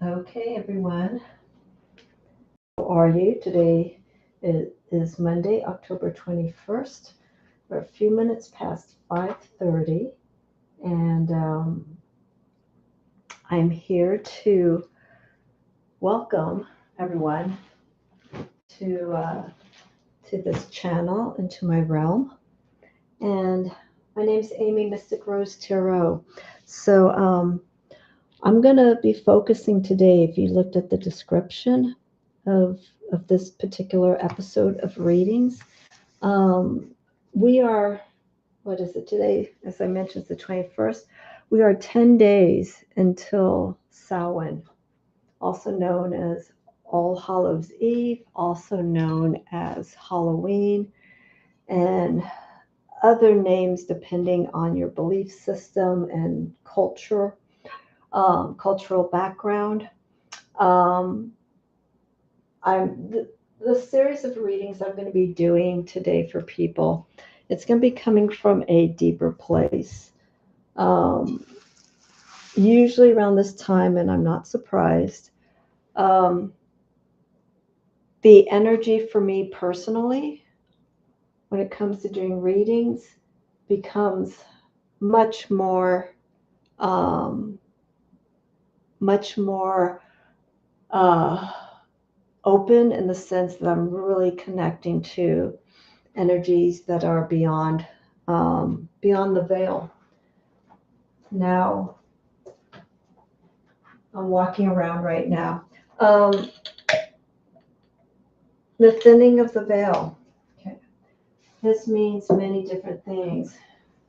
Okay, everyone. How are you? Today is Monday, October 21st. We're a few minutes past 5:30, and I'm here to welcome everyone to this channel and to my realm. And my name's Amy Mystic Rose Tarot. So I'm going to be focusing today, if you looked at the description of this particular episode of readings, we are, what is it today? As I mentioned, it's the 21st. We are 10 days until Samhain, also known as All Hallows Eve, also known as Halloween, and other names depending on your belief system and cultural background. The series of readings I'm going to be doing today for people, it's going to be coming from a deeper place. Usually around this time, and I'm not surprised, the energy for me personally, when it comes to doing readings, becomes much more open, in the sense that I'm really connecting to energies that are beyond the veil. Now, I'm walking around right now. The thinning of the veil. Okay. This means many different things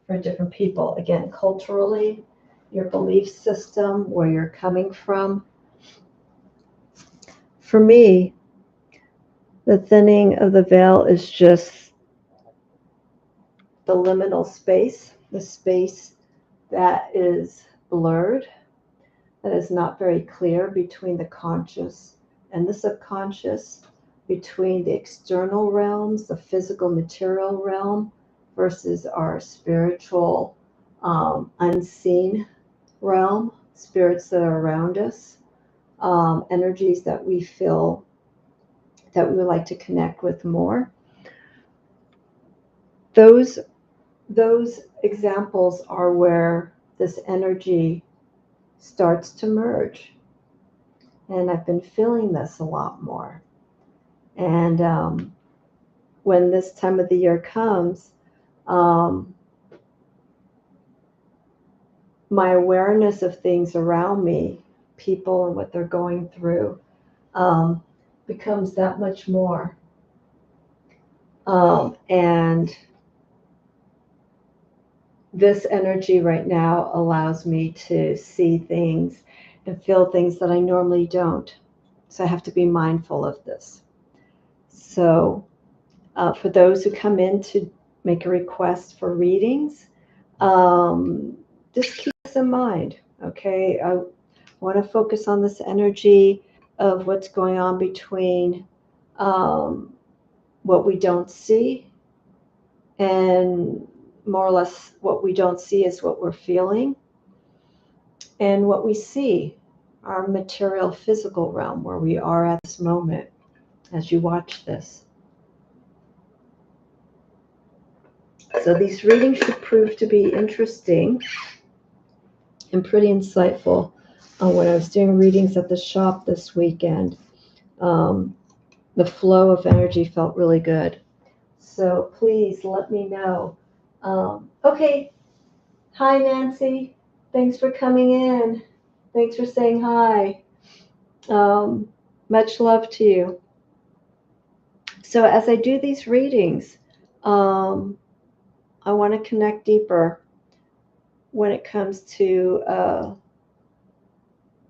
for different people. Again, culturally, your belief system, where you're coming from. For me, the thinning of the veil is just the liminal space, the space that is blurred, that is not very clear between the conscious and the subconscious, between the external realms, the physical material realm, versus our spiritual, unseen realm, spirits that are around us, energies that we feel that we would like to connect with more. Those examples are where this energy starts to merge. And I've been feeling this a lot more. And when this time of the year comes, my awareness of things around me, people and what they're going through, becomes that much more. And this energy right now allows me to see things and feel things that I normally don't. So I have to be mindful of this. So for those who come in to make a request for readings, just keep this in mind, okay? I want to focus on this energy of what's going on between what we don't see, and more or less what we don't see is what we're feeling, and what we see, our material physical realm, where we are at this moment as you watch this. So these readings should prove to be interesting and pretty insightful. When I was doing readings at the shop this weekend, the flow of energy felt really good. So please let me know. Okay. Hi, Nancy. Thanks for coming in. Thanks for saying hi. Much love to you. So as I do these readings, I want to connect deeper when it comes to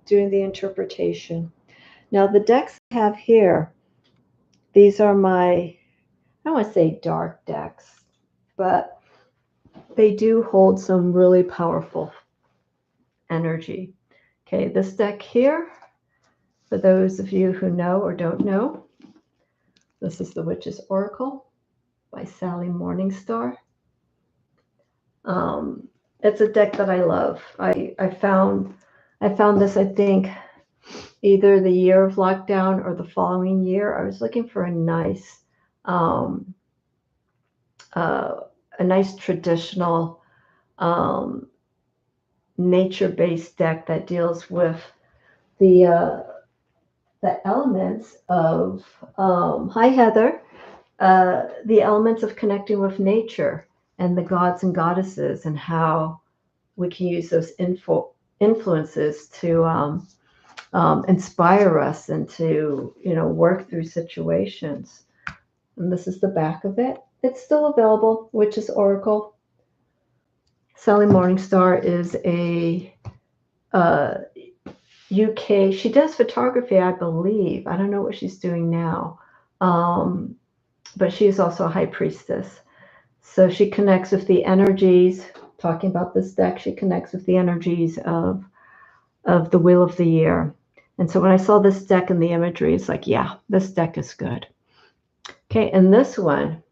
doing the interpretation. Now, the decks I have here, these are my, I don't want to say dark decks, but they do hold some really powerful energy. Okay, this deck here, for those of you who know or don't know, this is the Witch's Oracle by Sally Morningstar. It's a deck that I love. I found this, I think, either the year of lockdown or the following year. I was looking for um, a nice traditional um, nature-based deck that deals with the uh, the elements of hi Heather, the elements of connecting with nature and the gods and goddesses, and how we can use those influences to inspire us and to work through situations. And this is the back of it. It's still available, Witch's Oracle. Sally Morningstar is a UK. She does photography, I believe. I don't know what she's doing now. But she is also a high priestess. So she connects with the energies, talking about this deck, she connects with the energies of the Wheel of the Year. And so when I saw this deck and the imagery, it's like, yeah, this deck is good. Okay, and this one,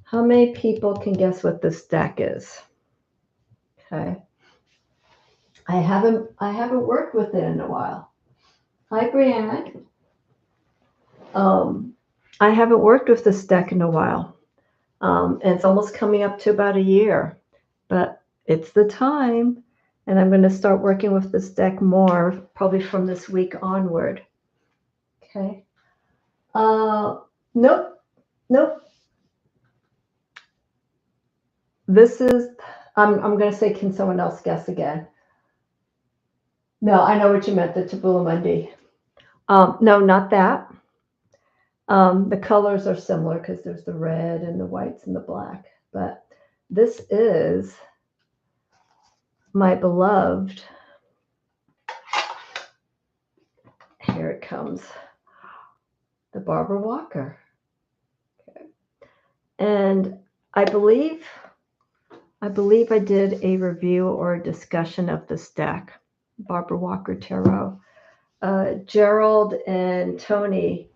how many people can guess what this deck is? Okay. I haven't worked with it in a while. Hi, Brianna. I haven't worked with this deck in a while. And it's almost coming up to about a year, but it's the time. And I'm going to start working with this deck more, probably from this week onward. Okay. Nope. This is, I'm going to say, can someone else guess again? No, I know what you meant, the Tabula Mundi. No, not that. The colors are similar because there's the red and the whites and the black. But this is my beloved, here it comes, the Barbara Walker. Okay. And I believe I did a review or a discussion of this deck, Barbara Walker Tarot. Gerald and Tony,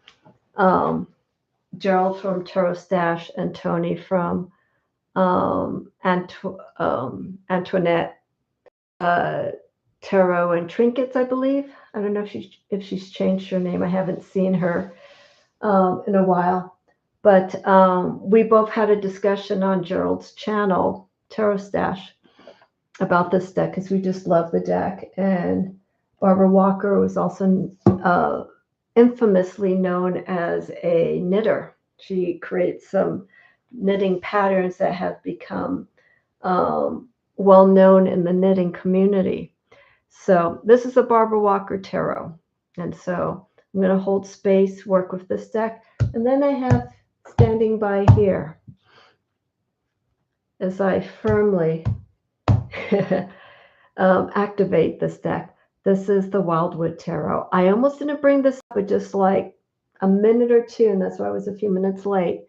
Gerald from Tarot Stash and Tony from Antoinette Tarot and Trinkets, I believe. I don't know if she's changed her name. I haven't seen her in a while. But we both had a discussion on Gerald's channel, Tarot Stash, about this deck because we just love the deck. And Barbara Walker was also infamously known as a knitter. She creates some knitting patterns that have become well known in the knitting community. So this is a Barbara Walker Tarot. And so I'm going to hold space, work with this deck. And then I have standing by here as I firmly activate this deck. This is the Wildwood Tarot. I almost didn't bring this up, but just like a minute or two, and that's why I was a few minutes late.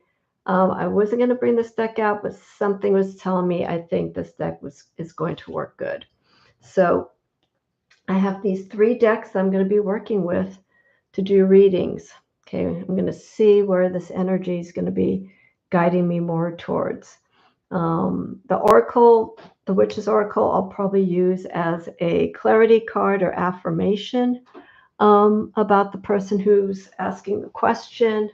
I wasn't going to bring this deck out, but something was telling me I think this deck is going to work good. So I have these 3 decks I'm going to be working with to do readings. Okay, I'm going to see where this energy is going to be guiding me more towards. The Oracle, the Witch's Oracle, I'll probably use as a clarity card or affirmation about the person who's asking the question,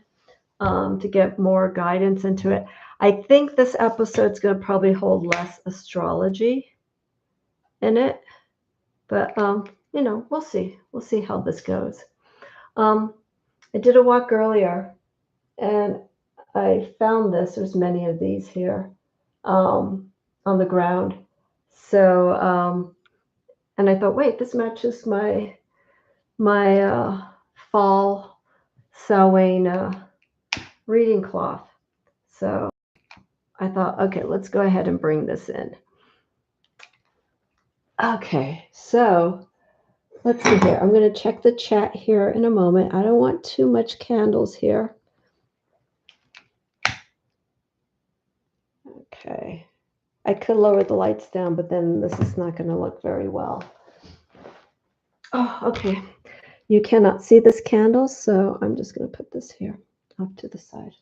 to get more guidance into it. I think this episode's going to probably hold less astrology in it, but we'll see. We'll see how this goes. I did a walk earlier, and I found this. There's many of these here on the ground. So, and I thought, wait, this matches my fall Samhain reading cloth. So I thought, okay, let's go ahead and bring this in. Okay, so let's see here. I'm going to check the chat here in a moment. I don't want too much candles here. Okay. I could lower the lights down, but then this is not going to look very well. Oh, okay. You cannot see this candle, so I'm just going to put this here off to the side.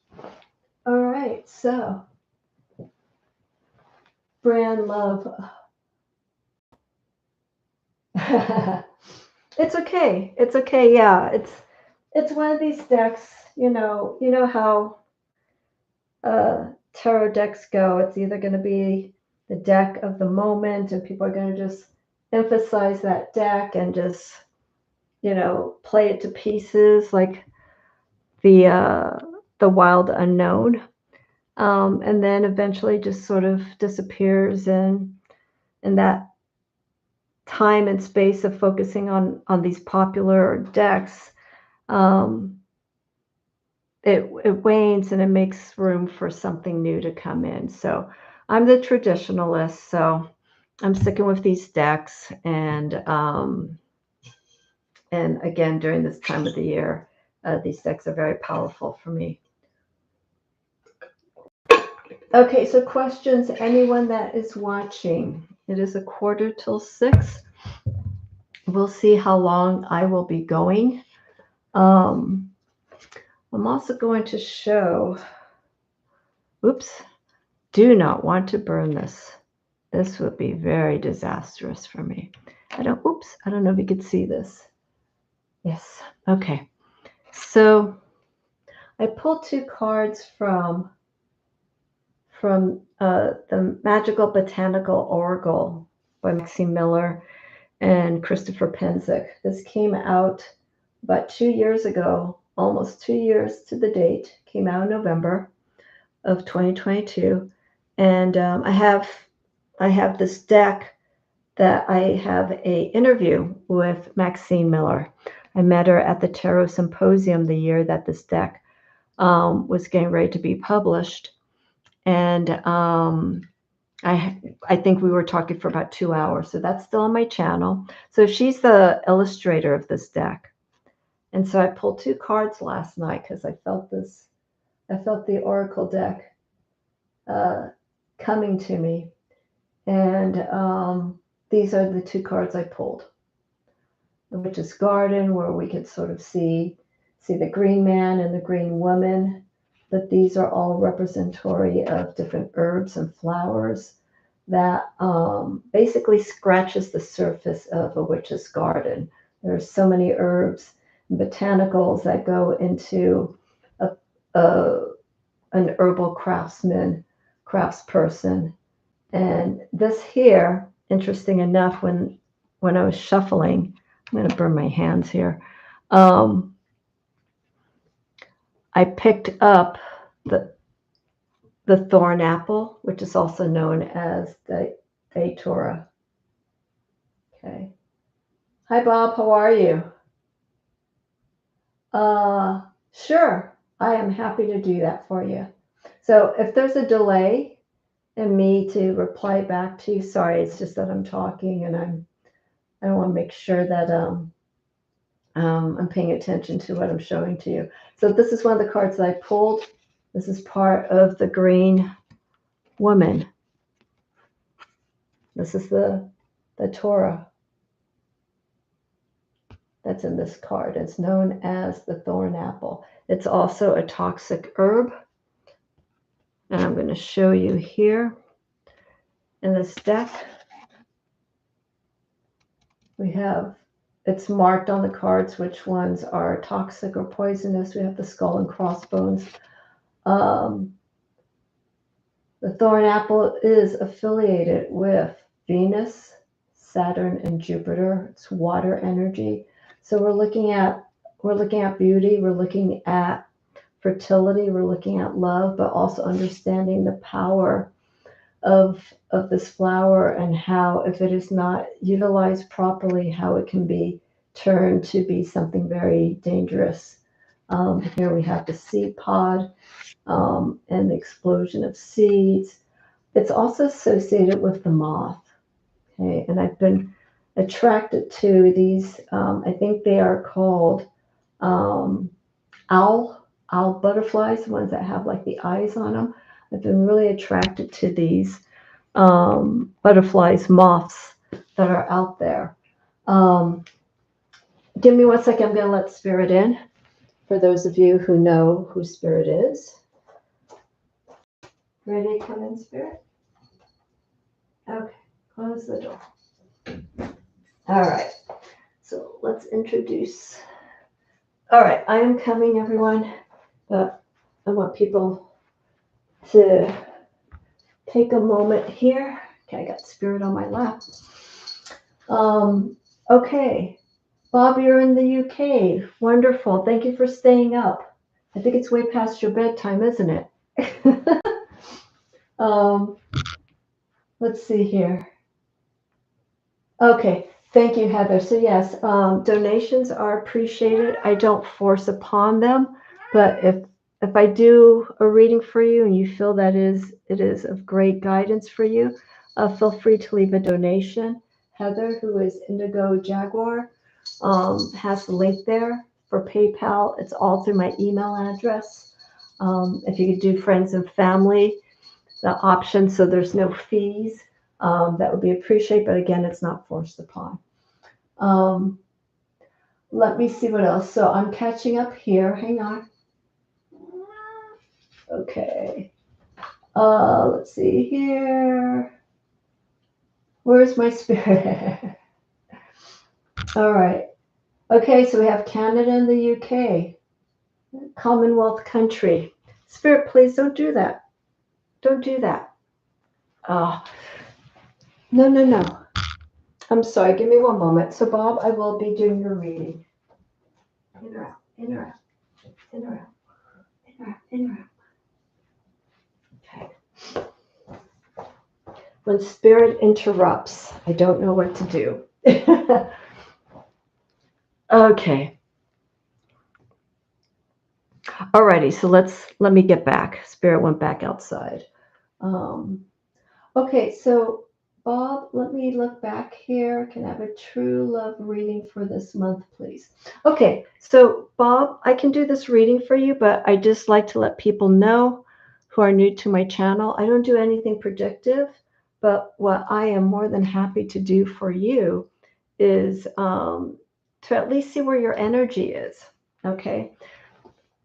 All right, so brand love. It's okay. It's okay. Yeah, it's one of these decks. You know how tarot decks go. It's either going to be the deck of the moment, and people are going to just emphasize that deck and just play it to pieces, like the uh, the wild unknown, and then eventually just sort of disappears in that time and space of focusing on these popular decks. Um, it wanes and it makes room for something new to come in. So I'm the traditionalist, so I'm sticking with these decks, and again during this time of the year, these decks are very powerful for me. Okay, so questions, anyone that is watching. It is 5:45. We'll see how long I will be going. Um, I'm also going to show, oops, do not want to burn this. This would be very disastrous for me. I don't know if you could see this. Yes, okay. So I pulled two cards from the Magical Botanical Oracle by Maxine Miller and Christopher Penzick. This came out about 2 years ago, almost 2 years to the date. Came out in November of 2022, and I have this deck that I have a interview with Maxine Miller. I met her at the Tarot Symposium the year that this deck was getting ready to be published, and I think we were talking for about 2 hours. So that's still on my channel. So she's the illustrator of this deck, and so I pulled two cards last night because I felt the Oracle deck coming to me, and these are the two cards I pulled. The Witch's Garden, where we could sort of see the green man and the green woman, but these are all representatory of different herbs and flowers that basically scratches the surface of a witch's garden. There's so many herbs and botanicals that go into a an herbal craftsperson. And this here, interesting enough, when I was shuffling, I'm going to burn my hands here. I picked up the thorn apple, which is also known as the datura. Okay. Hi, Bob. How are you? Sure. I am happy to do that for you. So if there's a delay in me to reply back to you, sorry, it's just that I'm talking and I want to make sure that I'm paying attention to what I'm showing to you. So this is one of the cards that I pulled. This is part of the green woman. This is the Torah that's in this card. It's known as the thorn apple. It's also a toxic herb. And I'm going to show you here in this deck. We have, it's marked on the cards which ones are toxic or poisonous. We have the skull and crossbones. The thorn apple is affiliated with Venus, Saturn, and Jupiter. It's water energy. So we're looking at beauty, we're looking at fertility, we're looking at love, but also understanding the power of this flower and how, if it is not utilized properly, how it can be turned to be something very dangerous. Here we have the seed pod and the explosion of seeds. It's also associated with the moth. Okay, and I've been attracted to these. I think they are called owl butterflies, the ones that have like the eyes on them. I've been really attracted to these butterflies, moths that are out there. Give me 1 second. I'm going to let Spirit in. For those of you who know who Spirit is. Ready to come in, Spirit? Okay, close the door. All right. So let's introduce. All right, I am coming, everyone, but I want people to take a moment here. Okay, I got spirit on my lap. Okay, Bob, you're in the UK. Wonderful. Thank you for staying up. I think it's way past your bedtime, isn't it? Let's see here. Okay, thank you, Heather. So yes, donations are appreciated. I don't force upon them, but if I do a reading for you and you feel that it is of great guidance for you, feel free to leave a donation. Heather, who is Indigo Jaguar, has the link there for PayPal. It's all through my email address. If you could do friends and family, the option, so there's no fees. That would be appreciated, but again, it's not forced upon. Let me see what else. So I'm catching up here. Hang on. Okay. Let's see here. Where's my spirit? All right. Okay, so we have Canada and the UK, Commonwealth country. Spirit, please don't do that. Don't do that. Oh, no, no, no. I'm sorry. Give me one moment. So, Bob, I will be doing your reading. In or out, in or out, in or out, in or out, in or out. Okay. When spirit interrupts, I don't know what to do. Okay. Alrighty, so let me get back. Spirit went back outside. Okay, so Bob, let me look back here. Can I have a true love reading for this month, please? Okay, so Bob, I can do this reading for you, but I just like to let people know who are new to my channel. I don't do anything predictive, but what I am more than happy to do for you is to at least see where your energy is. Okay.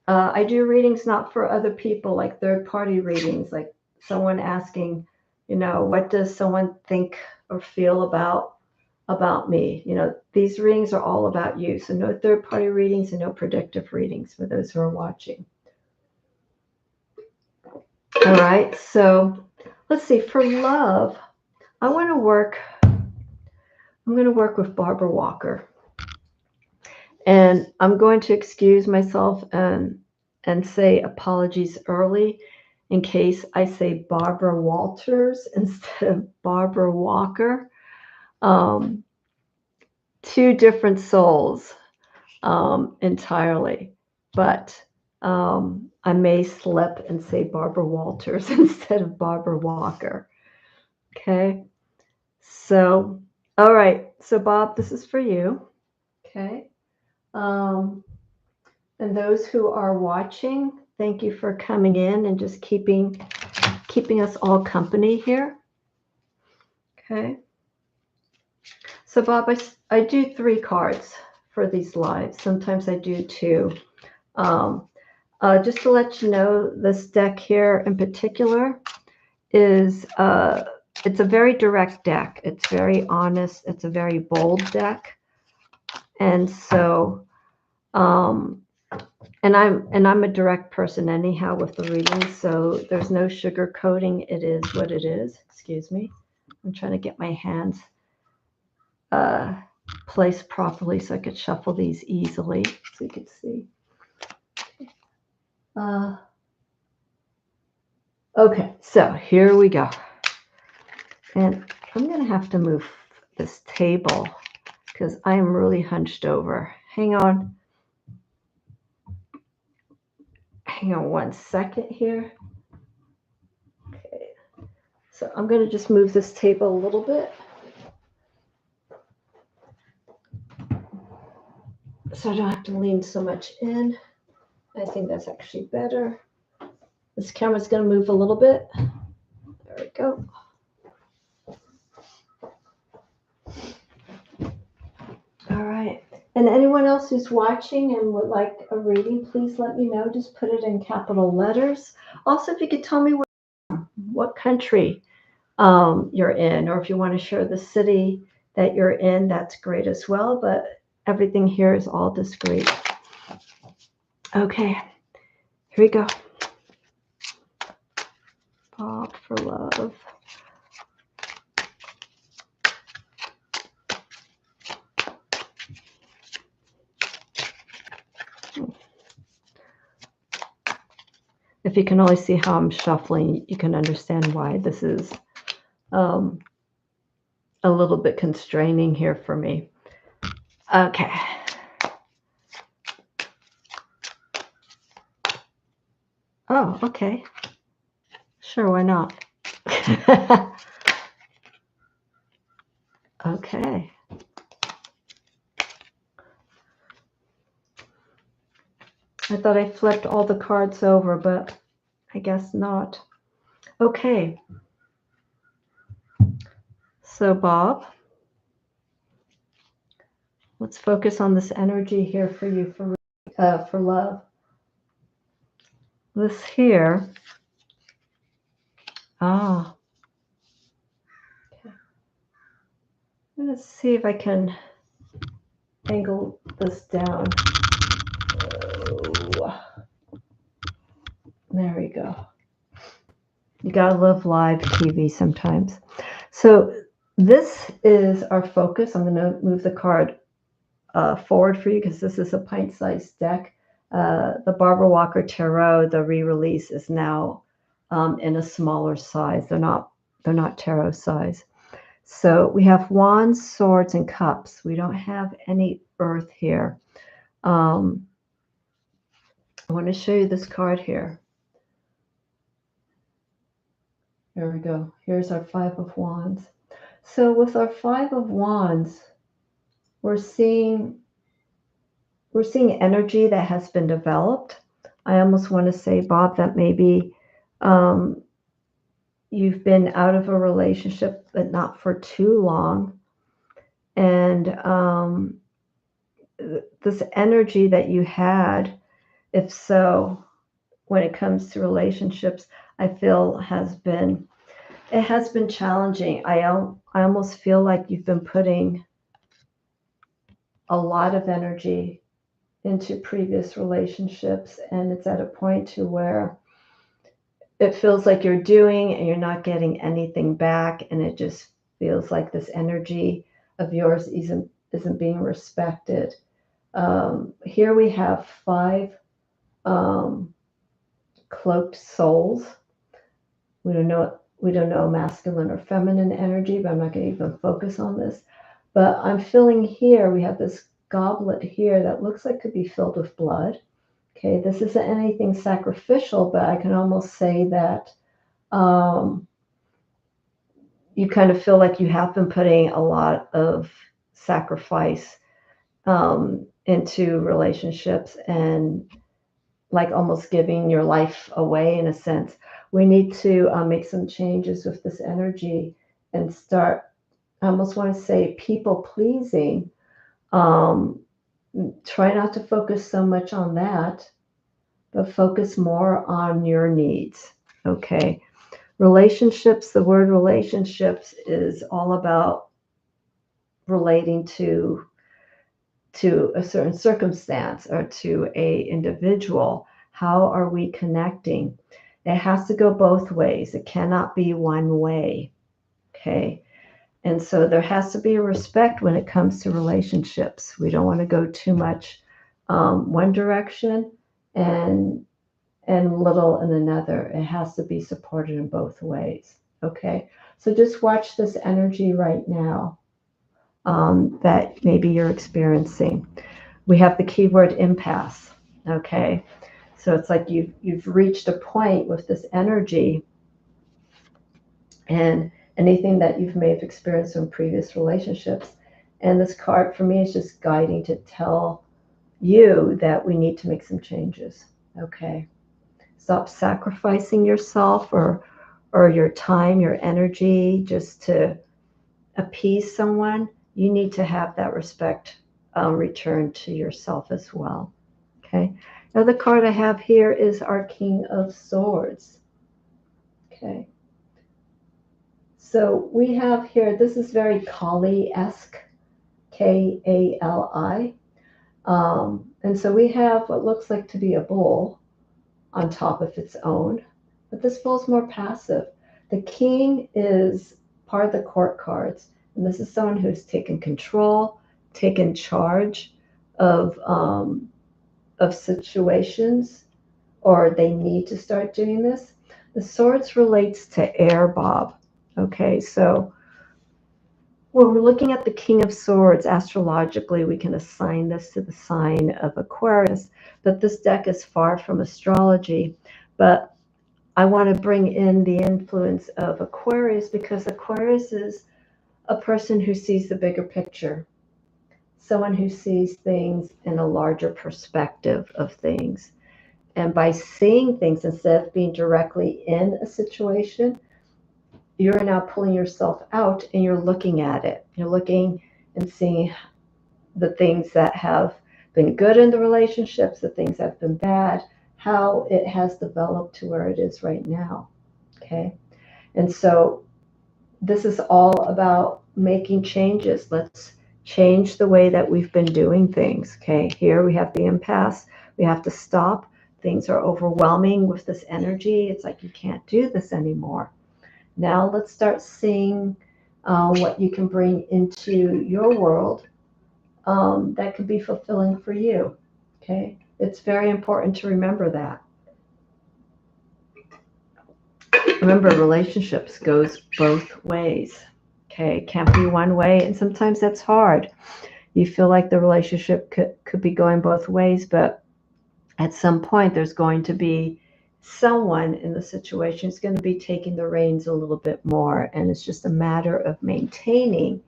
I do readings not for other people, like third-party readings, like someone asking, what does someone think or feel about me? These readings are all about you. So no third-party readings and no predictive readings for those who are watching. All right. So let's see. For love, I'm going to work with Barbara Walker. And I'm going to excuse myself and say apologies early in case I say Barbara Walters instead of Barbara Walker. Two different souls entirely. But I may slip and say Barbara Walters instead of Barbara Walker. Okay. So, all right. So, Bob, this is for you. Okay. And those who are watching, thank you for coming in and just keeping us all company here. Okay. So, Bob, I do 3 cards for these lives. Sometimes I do 2. Just to let you know, this deck here in particular is it's a very direct deck. It's very honest. It's a very bold deck. And so and I'm a direct person anyhow with the readings, so there's no sugarcoating. It is what it is. Excuse me. I'm trying to get my hands placed properly so I could shuffle these easily so you could see. Okay, so here we go. And I'm going to have to move this table because I am really hunched over. Hang on. Hang on one second here. Okay. So I'm going to just move this table a little bit. So I don't have to lean so much in. I think that's actually better. This camera's going to move a little bit. There we go. All right. And anyone else who's watching and would like a reading, please let me know. Just put it in capital letters. Also, if you could tell me what country you're in, or if you want to share the city that you're in, that's great as well. But everything here is all discreet. Okay, here we go. Bob for love. If you can only see how I'm shuffling, you can understand why this is a little bit constraining here for me. Okay. Oh, okay. Sure, why not? Okay. I thought I flipped all the cards over, but I guess not. Okay. So, Bob, let's focus on this energy here for you for love. This here. Ah. Okay. Let's see if I can angle this down. Oh. There we go. You gotta love live TV sometimes. So this is our focus. I'm going to move the card forward for you because this is a pint-sized deck. The Barbara Walker Tarot, the re-release, is now in a smaller size. They're not tarot size. So we have wands, swords, and cups. We don't have any earth here. I want to show you this card here. There we go. Here's our Five of Wands. So with our Five of Wands, we're seeing energy that has been developed. I almost want to say, Bob, that maybe you've been out of a relationship, but not for too long. And this energy that you had, if so, when it comes to relationships, I feel has been challenging. I almost feel like you've been putting a lot of energy into previous relationships, and it's at a point to where it feels like you're doing and you're not getting anything back, and it just feels like this energy of yours isn't being respected. Here we have 5 cloaked souls. We don't know masculine or feminine energy, but I'm not going to even focus on this. But I'm feeling here we have this goblet here that looks like could be filled with blood. Okay, this isn't anything sacrificial, but I can almost say that you kind of feel like you have been putting a lot of sacrifice into relationships, and like almost giving your life away in a sense. We need to make some changes with this energy and start, I almost want to say, people pleasing. Try not to focus so much on that, but focus more on your needs. Okay. Relationships, the word relationships is all about relating to a certain circumstance or to a individual. How are we connecting? It has to go both ways. It cannot be one way. Okay. And so there has to be a respect when it comes to relationships. We don't want to go too much one direction and little in another. It has to be supported in both ways. Okay. So just watch this energy right now that maybe you're experiencing. We have the keyword impasse. Okay. So it's like you've reached a point with this energy, and anything that you may have experienced in previous relationships. And this card for me is just guiding to tell you that we need to make some changes. Okay. Stop sacrificing yourself or your time, your energy just to appease someone. You need to have that respect returned to yourself as well. Okay. Now the card I have here is our King of Swords. Okay. So we have here, this is very Kali-esque. Kali. And so we have what looks like to be a bull on top of its own, but this bull is more passive. The king is part of the court cards, and this is someone who's taken control, taken charge of situations, or they need to start doing this. The swords relates to air, Bob. Okay, so when we're looking at the King of Swords, astrologically, we can assign this to the sign of Aquarius, but this deck is far from astrology. But I want to bring in the influence of Aquarius because Aquarius is a person who sees the bigger picture, someone who sees things in a larger perspective of things. And by seeing things instead of being directly in a situation, you're now pulling yourself out and you're looking at it. You're looking and seeing the things that have been good in the relationships, the things that have been bad, how it has developed to where it is right now. Okay. And so this is all about making changes. Let's change the way that we've been doing things. Okay. Here we have the impasse. We have to stop. Things are overwhelming with this energy. It's like you can't do this anymore. Now let's start seeing what you can bring into your world that could be fulfilling for you. Okay, it's very important to remember that. Remember, relationships goes both ways. Okay, it can't be one way, and sometimes that's hard. You feel like the relationship could be going both ways, but at some point there's going to be someone in the situation is going to be taking the reins a little bit more, and it's just a matter of maintaining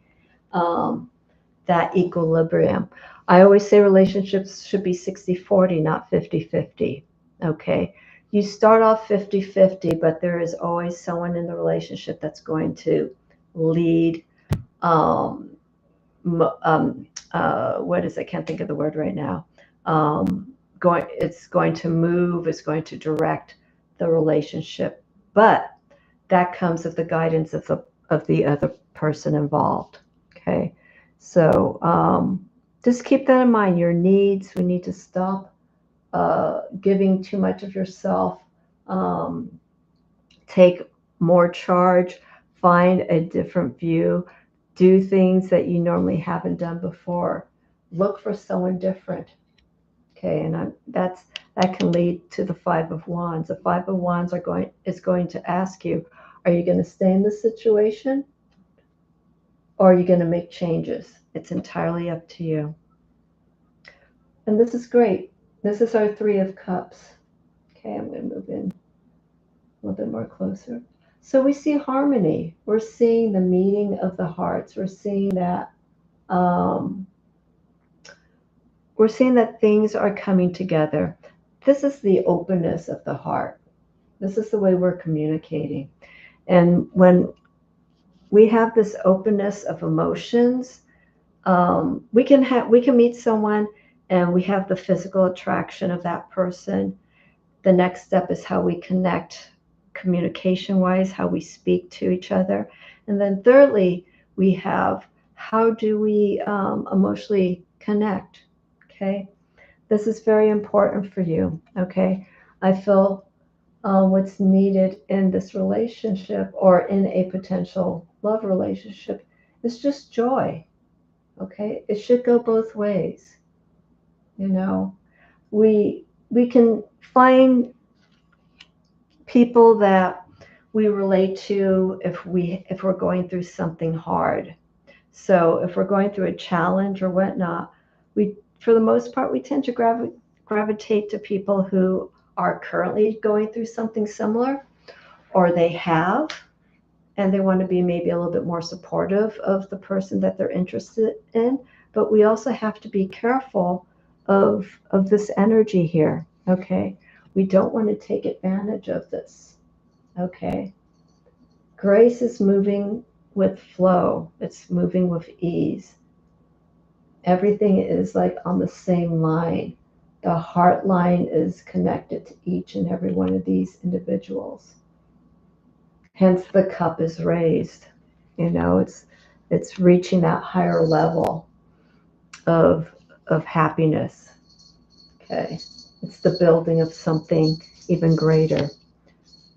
that equilibrium. I always say relationships should be 60-40, not 50-50. Okay, you start off 50-50, but there is always someone in the relationship that's going to lead. What is, I can't think of the word right now. It's going to move, it's going to direct the relationship, but that comes with the guidance of the other person involved. Okay, so just keep that in mind. Your needs. We need to stop giving too much of yourself. Take more charge. Find a different view. Do things that you normally haven't done before. Look for someone different. Okay, and that can lead to the Five of Wands. The Five of Wands is going to ask you, are you going to stay in this situation, or are you going to make changes? It's entirely up to you. And this is great. This is our Three of Cups. Okay, I'm going to move in a little bit more closer. So we see harmony. We're seeing the meeting of the hearts. We're seeing that. We're seeing that things are coming together. This is the openness of the heart. This is the way we're communicating. And when we have this openness of emotions, we can meet someone and we have the physical attraction of that person. The next step is how we connect communication-wise, how we speak to each other. And then thirdly, we have how do we emotionally connect. Okay, this is very important for you. Okay, I feel what's needed in this relationship or in a potential love relationship is just joy. Okay, it should go both ways. You know, we can find people that we relate to if we're going through something hard. So if we're going through a challenge or whatnot, for the most part, we tend to gravitate to people who are currently going through something similar, or they have, and they want to be maybe a little bit more supportive of the person that they're interested in. But we also have to be careful of this energy here. Okay, we don't want to take advantage of this. Okay, grace is moving with flow. It's moving with ease. Everything is like on the same line. The heart line is connected to each and every one of these individuals. Hence the cup is raised. You know, it's reaching that higher level. of happiness. Okay, it's the building of something even greater.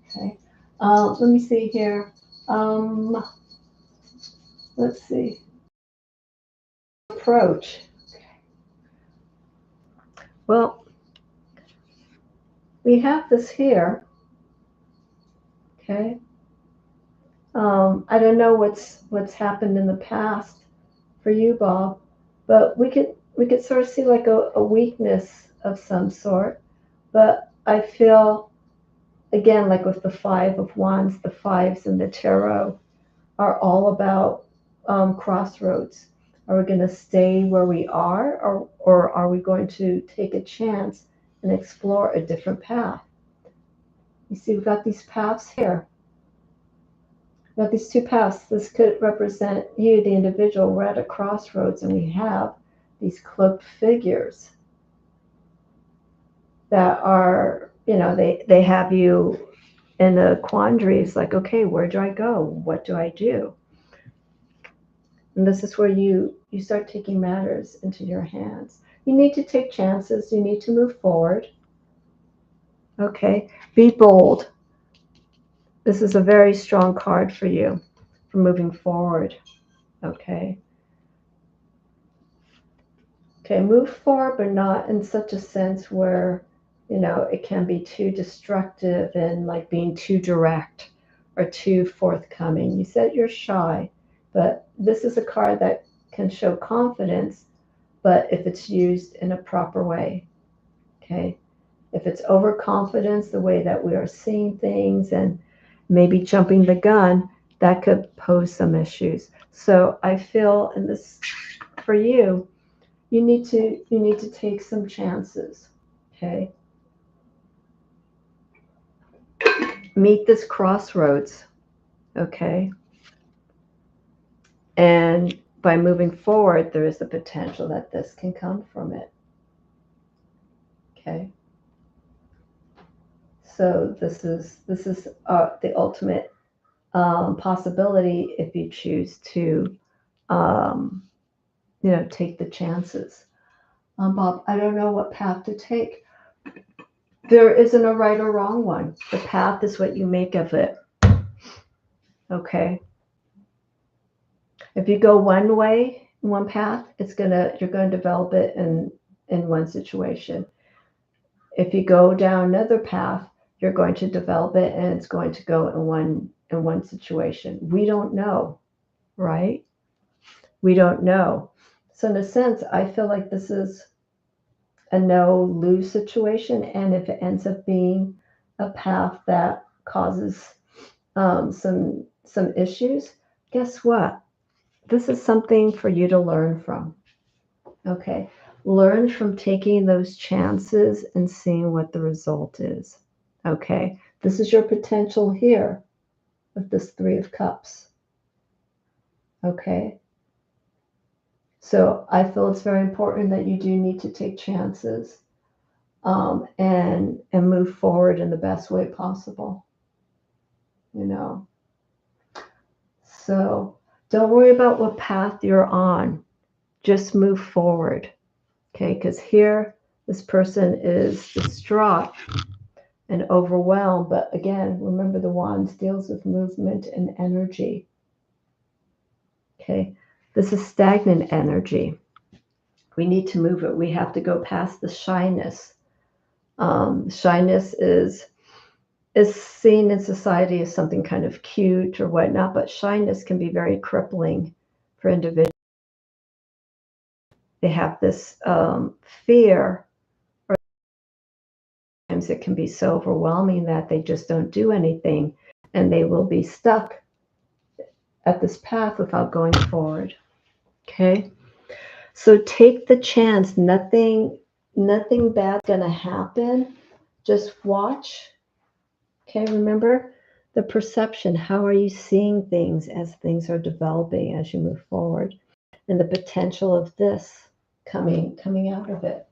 Okay, let me see here. Let's see. Approach. Well, we have this here. Okay. I don't know what's happened in the past for you, Bob, but we could sort of see like a weakness of some sort. But I feel again like with the Five of Wands, the fives in the tarot are all about crossroads. Are we going to stay where we are, or are we going to take a chance and explore a different path? You see, we've got these paths here. We've got these two paths. This could represent you, the individual. We're at a crossroads, and we have these cloaked figures that are, they have you in a quandary. It's like, okay, where do I go? What do I do? And this is where you start taking matters into your hands. You need to take chances. You need to move forward. Okay, be bold. This is a very strong card for you for moving forward. Okay. Okay, move forward, but not in such a sense where, it can be too destructive and like being too direct or too forthcoming. You said you're shy, but this is a card that can show confidence, but if it's used in a proper way. Okay. If it's overconfidence, the way that we are seeing things and maybe jumping the gun, that could pose some issues. So I feel in this for you, you need to take some chances. Okay. Meet this crossroads. Okay. And by moving forward, there is the potential that this can come from it. Okay. So this is the ultimate possibility if you choose to, um, take the chances. Bob, I don't know what path to take. There isn't a right or wrong one. The path is what you make of it. Okay. If you go one way, one path, you're going to develop it in one situation. If you go down another path, you're going to develop it and it's going to go in one situation. We don't know, right? We don't know. So in a sense, I feel like this is a no-lose situation, and if it ends up being a path that causes some issues, guess what? This is something for you to learn from. Okay, learn from taking those chances and seeing what the result is. Okay, this is your potential here with this Three of Cups. Okay, so I feel it's very important that you do need to take chances and move forward in the best way possible. So don't worry about what path you're on. Just move forward. Okay, because here this person is distraught and overwhelmed. But again, remember the Wands deals with movement and energy. Okay, this is stagnant energy. We need to move it. We have to go past the shyness. Shyness is seen in society as something kind of cute or whatnot, but shyness can be very crippling for individuals. They have this fear, or sometimes it can be so overwhelming that they just don't do anything and they will be stuck at this path without going forward. Okay, so take the chance. Nothing bad's gonna happen. Just watch. Okay, remember the perception. How are you seeing things as things are developing as you move forward, and the potential of this coming out of it.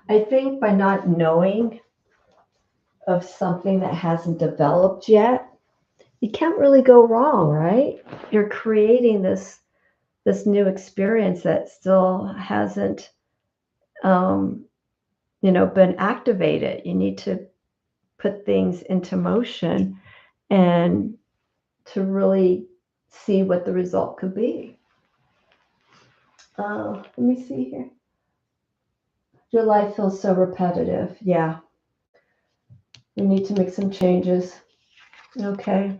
I think by not knowing of something that hasn't developed yet, you can't really go wrong, right? You're creating this new experience that still hasn't been activated. You need to put things into motion and to really see what the result could be. Let me see here. Your life feels so repetitive. Yeah. We need to make some changes. Okay.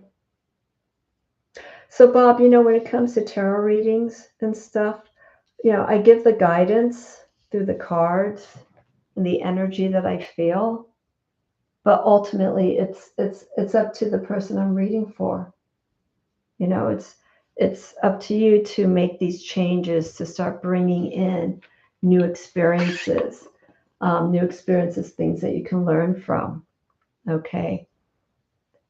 So, Bob, when it comes to tarot readings and stuff, I give the guidance through the cards and the energy that I feel, but ultimately it's up to the person I'm reading for. It's up to you to make these changes, to start bringing in new experiences, things that you can learn from. Okay.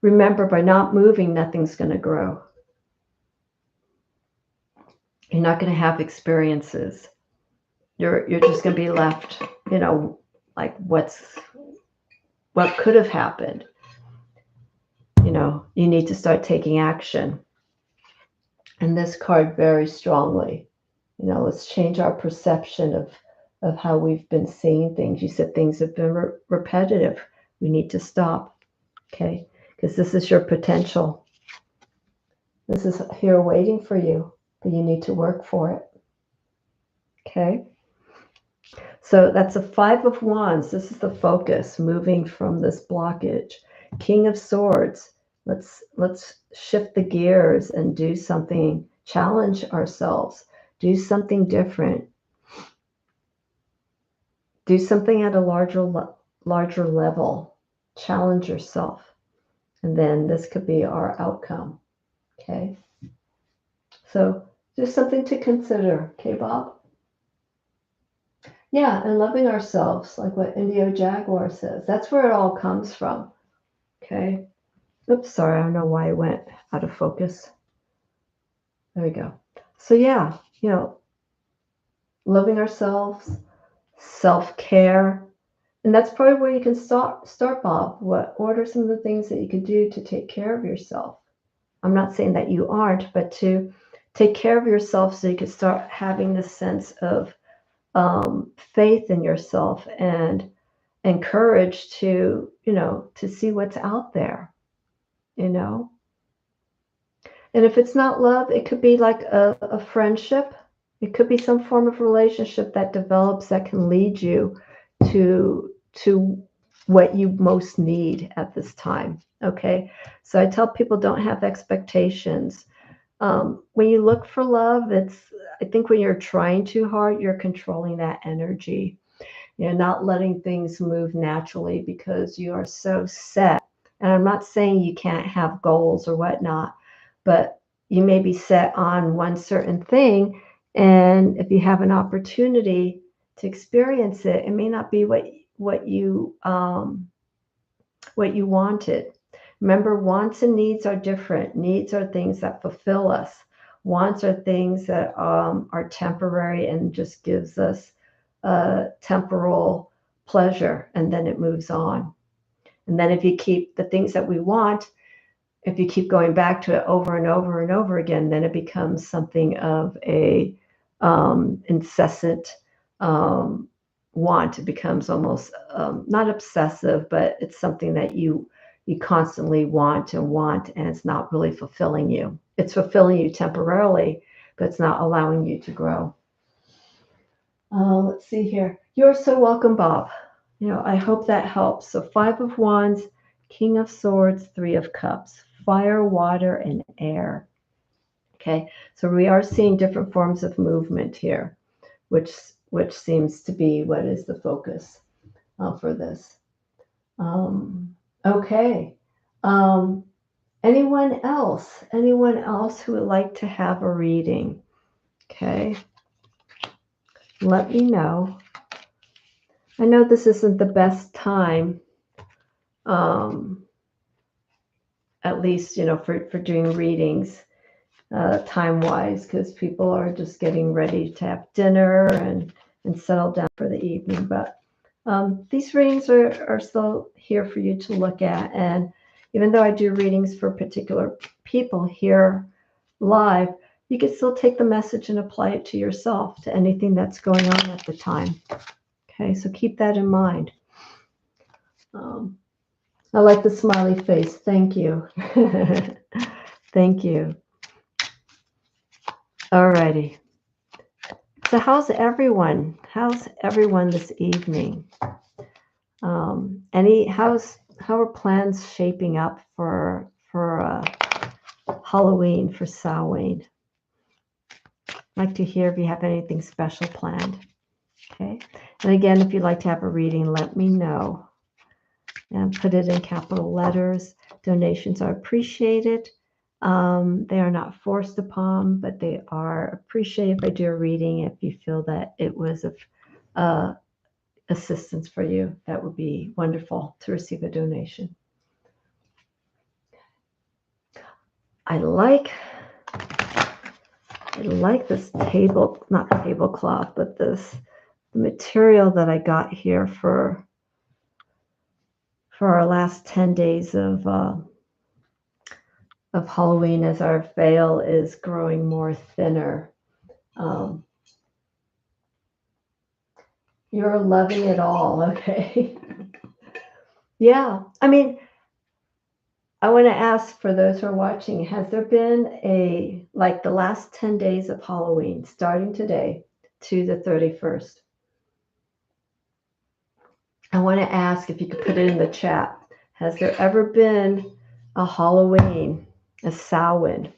Remember, by not moving, nothing's going to grow. You're not going to have experiences. You're just going to be left, like what could have happened. You need to start taking action. And this card very strongly, let's change our perception of how we've been seeing things. You said things have been repetitive. We need to stop, okay? Because this is your potential. This is here waiting for you, but you need to work for it, okay? So that's a 5 of Wands. This is the focus, moving from this blockage. King of Swords. Let's shift the gears and do something, challenge ourselves, do something different. Do something at a larger level. Challenge yourself. And then this could be our outcome. Okay? So just something to consider. Okay, Bob? Yeah, and loving ourselves, like what Indio Jaguar says. That's where it all comes from. Okay? Oops, sorry, I don't know why I went out of focus. There we go. So yeah, loving ourselves, self-care. And that's probably where you can start, Bob. What are some of the things that you could do to take care of yourself? I'm not saying that you aren't, but to take care of yourself so you can start having this sense of faith in yourself and courage to, to see what's out there, And if it's not love, it could be like a friendship. It could be some form of relationship that develops that can lead you to what you most need at this time. Okay. So I tell people, don't have expectations. When you look for love, I think when you're trying too hard, you're controlling that energy. You're not letting things move naturally because you are so set. And I'm not saying you can't have goals or whatnot, but you may be set on one certain thing. And if you have an opportunity to experience it, it may not be what you wanted. Remember, wants and needs are different. Needs are things that fulfill us. Wants are things that are temporary and just gives us temporal pleasure, and then it moves on. And then if you keep the things that we want, if you keep going back to it over and over and over again, then it becomes something of a incessant want. It becomes almost not obsessive, but it's something that you constantly want, and it's not really fulfilling you. It's fulfilling you temporarily, but it's not allowing you to grow. Let's see here. You're so welcome, Bob. I hope that helps. So 5 of Wands, King of Swords, 3 of Cups, fire, water, and air. Okay, so we are seeing different forms of movement here, which seems to be what is the focus for this. Okay. Anyone else who would like to have a reading? Okay. Let me know. I know this isn't the best time, at least, for doing readings, time-wise, because people are just getting ready to have dinner and settle down for the evening. But these readings are still here for you to look at. And, even though I do readings for particular people here live, you can still take the message and apply it to yourself, to anything that's going on at the time. Okay, so keep that in mind. I like the smiley face. Thank you. Thank you. Alrighty. So how's everyone? How's everyone this evening? How are plans shaping up for Halloween, for Samhain? I'd like to hear if you have anything special planned. Okay. And again, if you'd like to have a reading, let me know. And put it in capital letters. Donations are appreciated. They are not forced upon, but they are appreciated if I do a reading. If you feel that it was of assistance for you, that would be wonderful to receive a donation. I like this not tablecloth, but this material that I got here for our last 10 days of Halloween, as our veil is growing more thinner. You're loving it all, okay? Yeah, I mean, I want to ask, for those who are watching, has there been the last 10 days of Halloween, starting today to the 31st? I want to ask if you could put it in the chat. Has there ever been a Halloween, a Samhain,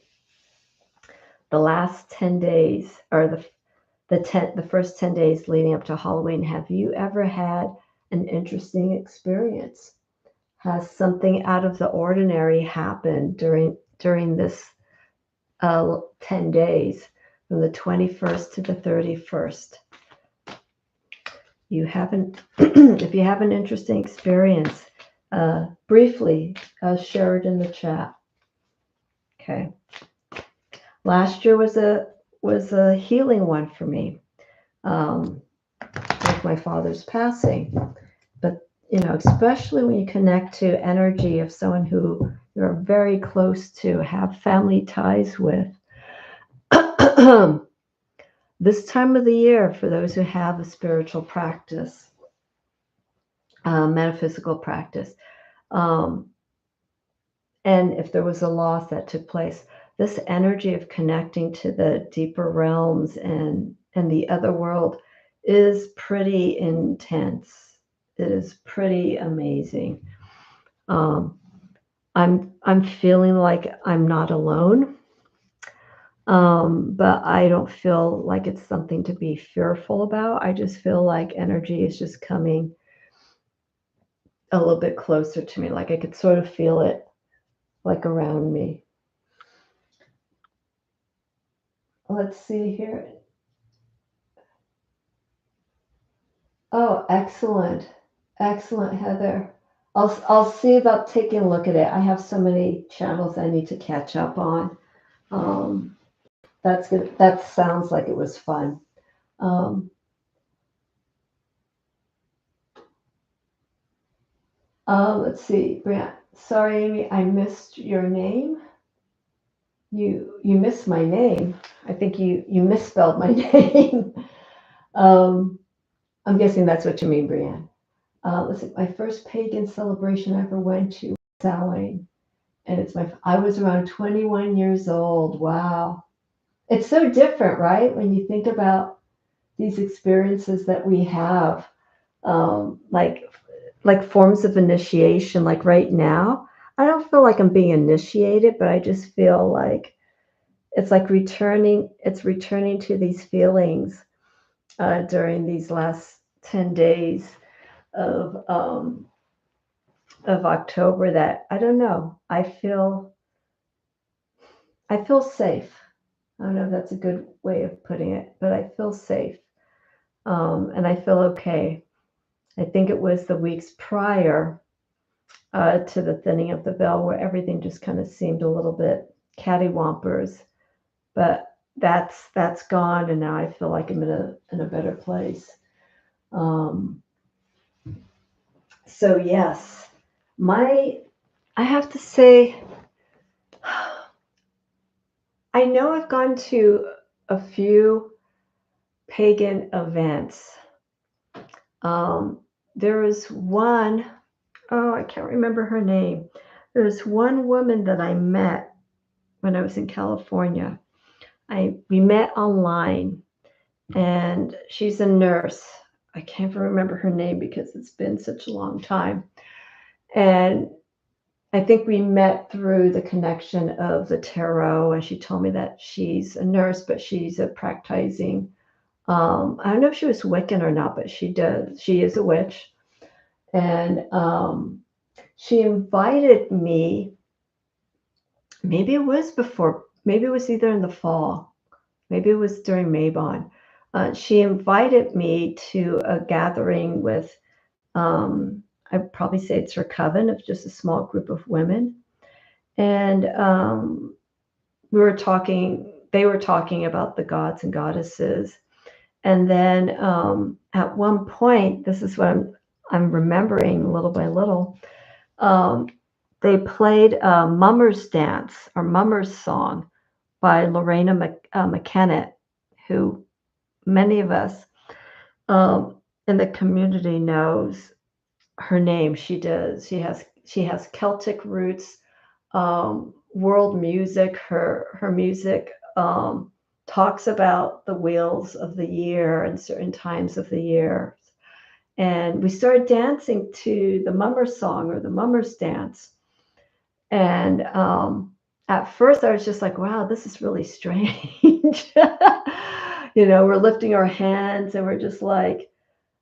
the last 10 days, or the first 10 days leading up to Halloween? Have you ever had an interesting experience? Has something out of the ordinary happened during this 10 days, from the 21st to the 31st? You haven't, if you have an interesting experience, briefly share it in the chat. Okay. Last year was a healing one for me, with my father's passing. But especially when you connect to energy of someone who you're very close to, have family ties with. This time of the year, for those who have a spiritual practice, metaphysical practice, and if there was a loss that took place, this energy of connecting to the deeper realms and the other world is pretty intense. It is pretty amazing. I'm feeling like I'm not alone. But I don't feel like it's something to be fearful about. I just feel like energy is just coming a little bit closer to me. Like I could sort of feel it like around me. Let's see here. Oh, excellent. Excellent, Heather. I'll see about taking a look at it. I have so many channels I need to catch up on. That's good. That sounds like it was fun. Let's see, Brant. Sorry, Amy, I missed your name. You missed my name. I think you misspelled my name. I'm guessing that's what you mean, Brianne. Let's see, my first pagan celebration I ever went to was Samhain, and I was around 21 years old. Wow. It's so different, right? When you think about these experiences that we have, like forms of initiation. Like right now, I don't feel like I'm being initiated, but I just feel like it's like returning to these feelings during these last 10 days of October, that I don't know. I feel safe. I don't know if that's a good way of putting it, but I feel safe. And I feel okay. I think it was the weeks prior to the thinning of the veil where everything just kind of seemed a little bit cattywampers, but that's gone, and now I feel like I'm in a better place. So yes, I have to say, I know I've gone to a few pagan events. Um, there was one, oh, I can't remember her name. There's one woman that I met when I was in California. We met online, and she's a nurse. I can't even remember her name because it's been such a long time. And I think we met through the connection of the tarot, and she told me that she's a nurse, but she's a practicing. I don't know if she was Wiccan or not, but she does. She is a witch, and she invited me. Maybe it was before. Maybe it was either in the fall. Maybe it was during Mabon. She invited me to a gathering with. I'd probably say it's her coven of just a small group of women, and we were talking. They were talking about the gods and goddesses, and then at one point, this is what I'm remembering little by little. Um, they played Mummer's Dance or Mummer's Song by Lorena McKennett, who many of us in the community knows her name. She does. She has Celtic roots, world music. Her music talks about the wheels of the year and certain times of the year. And we started dancing to the Mummer's Song or the Mummer's Dance. And at first, I was just like, "Wow, this is really strange." We're lifting our hands and we're just like,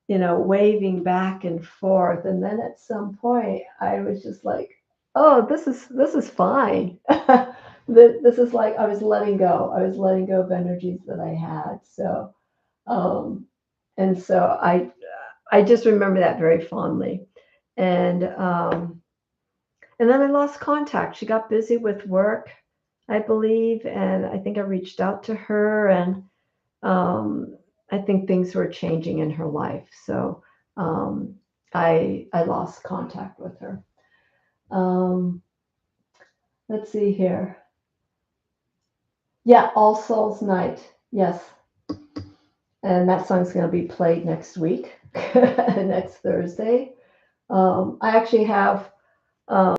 waving back and forth. And then at some point, I was just like, "Oh, this is fine." This is like I was letting go. I was letting go of energies that I had. So, and so I just remember that very fondly. And then I lost contact. She got busy with work, I believe, and I think I reached out to her, and I think things were changing in her life. So I lost contact with her. Um, let's see here. Yeah, All Souls Night. Yes. And that song's going to be played next week, next Thursday. I actually have, I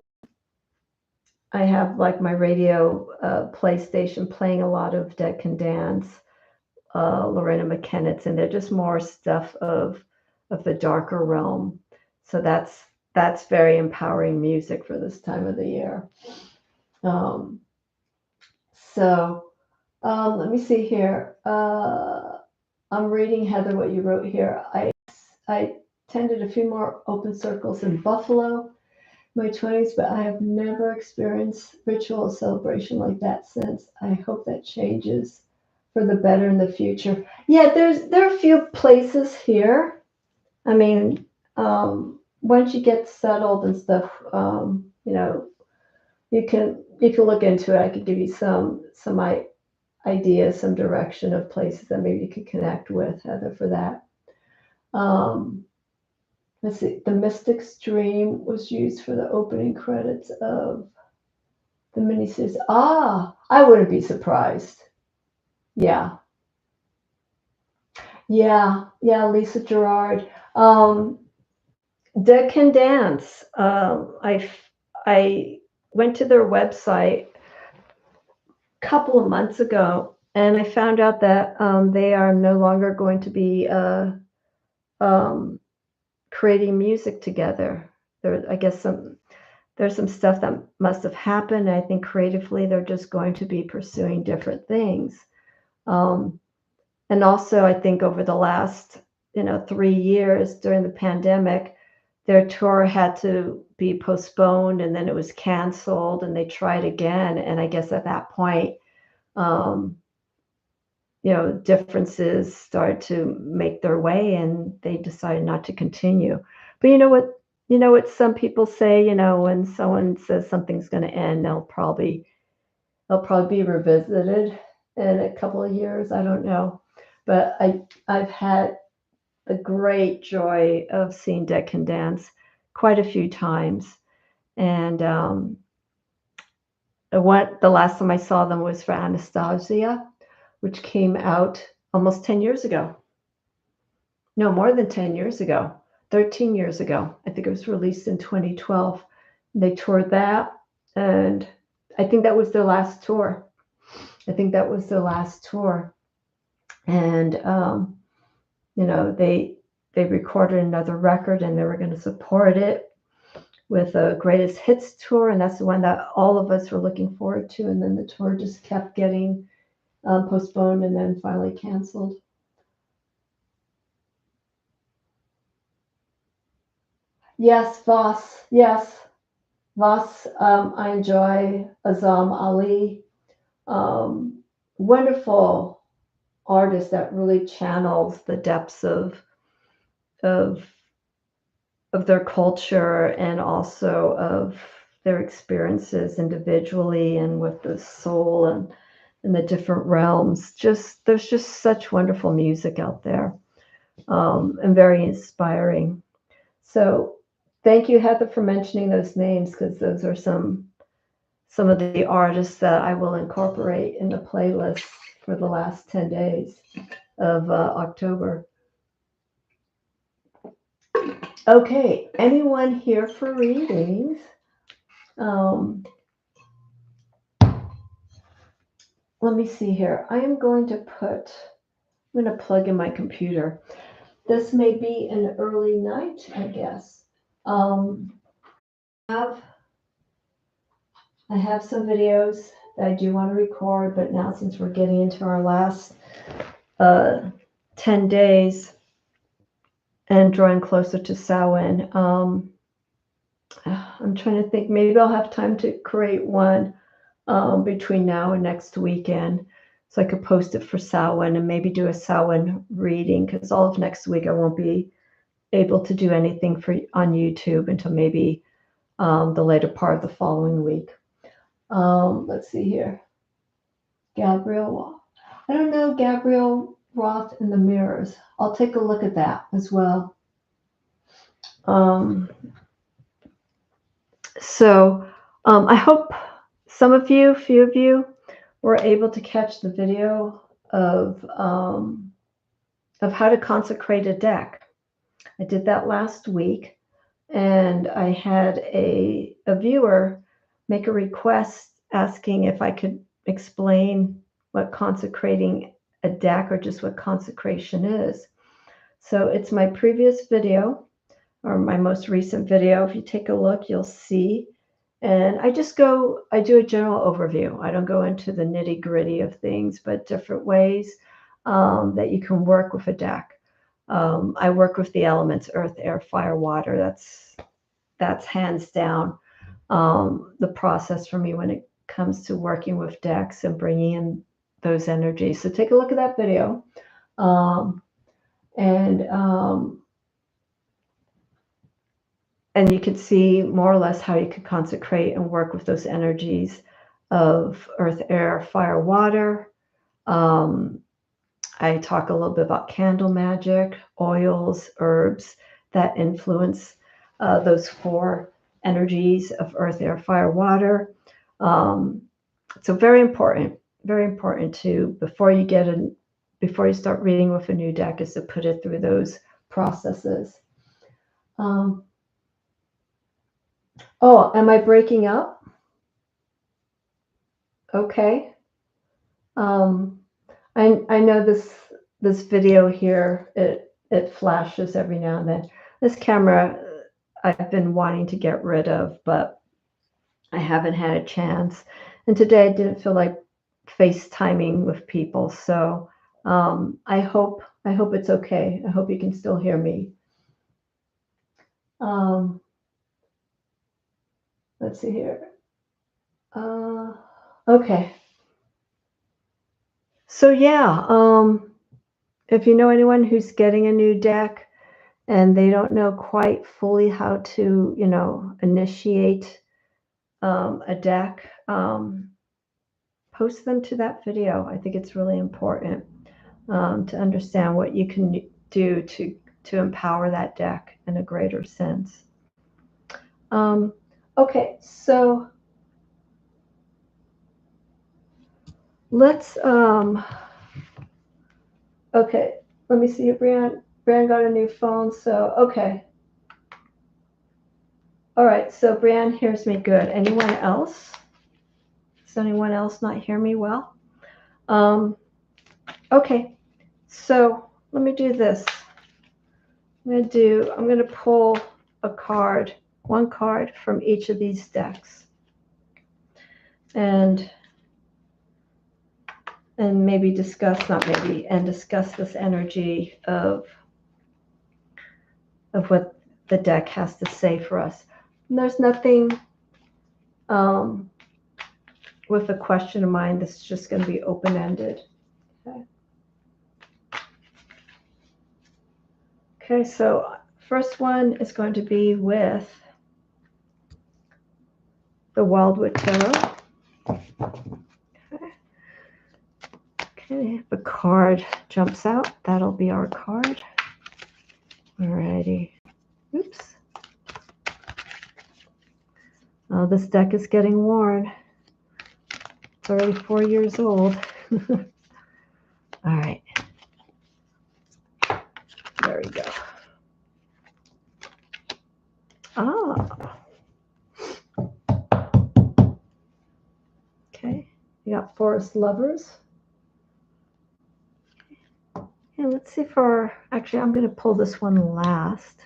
have like my radio PlayStation playing a lot of Dead Can Dance, Lorena McKennett's, and they're just more stuff of the darker realm. So that's very empowering music for this time of the year. Um, let me see here. I'm reading, Heather, what you wrote here. I attended a few more open circles in Buffalo, my 20s, but I have never experienced ritual celebration like that since. I hope that changes for the better in the future. Yeah, there are a few places here. I mean, once you get settled and stuff, you can look into it. I could give you some ideas, some direction of places that maybe you could connect with, Heather, for that. Um, let's see. The Mystic's Dream was used for the opening credits of the miniseries. I wouldn't be surprised. Yeah, yeah. Lisa Gerard. Dead Can Dance. I went to their website a couple of months ago, and I found out that they are no longer going to be um, creating music together. I guess there's some stuff that must have happened. I think creatively they're just going to be pursuing different things. Um, and also, I think over the last 3 years during the pandemic, their tour had to be postponed, and then it was canceled, and they tried again. And I guess at that point, um, differences started to make their way, and they decided not to continue. But you know what some people say, when someone says something's going to end, they'll probably be revisited in a couple of years. I don't know, but I've had the great joy of seeing Dead Can Dance quite a few times, And the last time I saw them was for Anastasia, which came out almost 10 years ago. No, more than 10 years ago, 13 years ago. I think it was released in 2012. They toured that, and I think that was their last tour. And they recorded another record, and they were going to support it with a greatest hits tour, and that's the one that all of us were looking forward to. And then the tour just kept getting postponed and then finally canceled. Yes, Voss. Yes, Voss. I enjoy Azam Ali. Wonderful artist that really channels the depths of of their culture and also of their experiences individually and with the soul and in the different realms. There's just such wonderful music out there, and very inspiring. So thank you, Heather, for mentioning those names, because those are some of the artists that I will incorporate in the playlist for the last 10 days of October. Okay, anyone here for readings? Let me see here. I'm going to plug in my computer. This may be an early night, I guess. I have some videos that I do want to record, but now since we're getting into our last 10 days and drawing closer to Samhain, I'm trying to think, maybe I'll have time to create one between now and next weekend, so I could post it for Samhain and maybe do a Samhain reading, because all of next week I won't be able to do anything on YouTube until maybe the later part of the following week. Let's see here. Gabriel, I don't know Gabriel Roth in the mirrors. I'll take a look at that as well. I hope a few of you were able to catch the video of how to consecrate a deck. I did that last week, and I had a viewer make a request asking if I could explain what consecrating a deck, or just what consecration is. So it's my previous video, or my most recent video. If you take a look, you'll see. And I do a general overview. I don't go into the nitty gritty of things, but different ways that you can work with a deck. I work with the elements: earth, air, fire, water. That's hands down the process for me when it comes to working with decks and bringing in those energies. So take a look at that video, and you can see more or less how you can consecrate and work with those energies of earth, air, fire, water. I talk a little bit about candle magic, oils, herbs that influence those four energies of earth, air, fire, water. So very important to, before you start reading with a new deck, is to put it through those processes. Oh, am I breaking up? Okay. I know this video here, it flashes every now and then. This camera I've been wanting to get rid of, but I haven't had a chance. And today I didn't feel like FaceTiming with people, so I hope it's okay. I hope you can still hear me. Let's see here. Okay. So yeah, if you know anyone who's getting a new deck and they don't know quite fully how to, initiate a deck, post them to that video. I think it's really important to understand what you can do to empower that deck in a greater sense. Okay, so let's okay, let me see if Brian got a new phone. So okay. All right, so Brian hears me good. Anyone else? Does anyone else not hear me well? Okay, so let me do this. I'm going to pull a card, one card from each of these decks. And maybe discuss, not maybe, and discuss this energy of what the deck has to say for us. And there's nothing with a question in mind. This is just going to be open-ended. Okay. Okay, so first one is going to be with the Wildwood Tarot. Okay, if a card jumps out, that'll be our card. Alrighty. Oops. Oh, this deck is getting worn. It's already 4 years old. All right. There we go. Ah. Okay. We got Forest Lovers. Yeah, let's see for, actually, I'm going to pull this one last.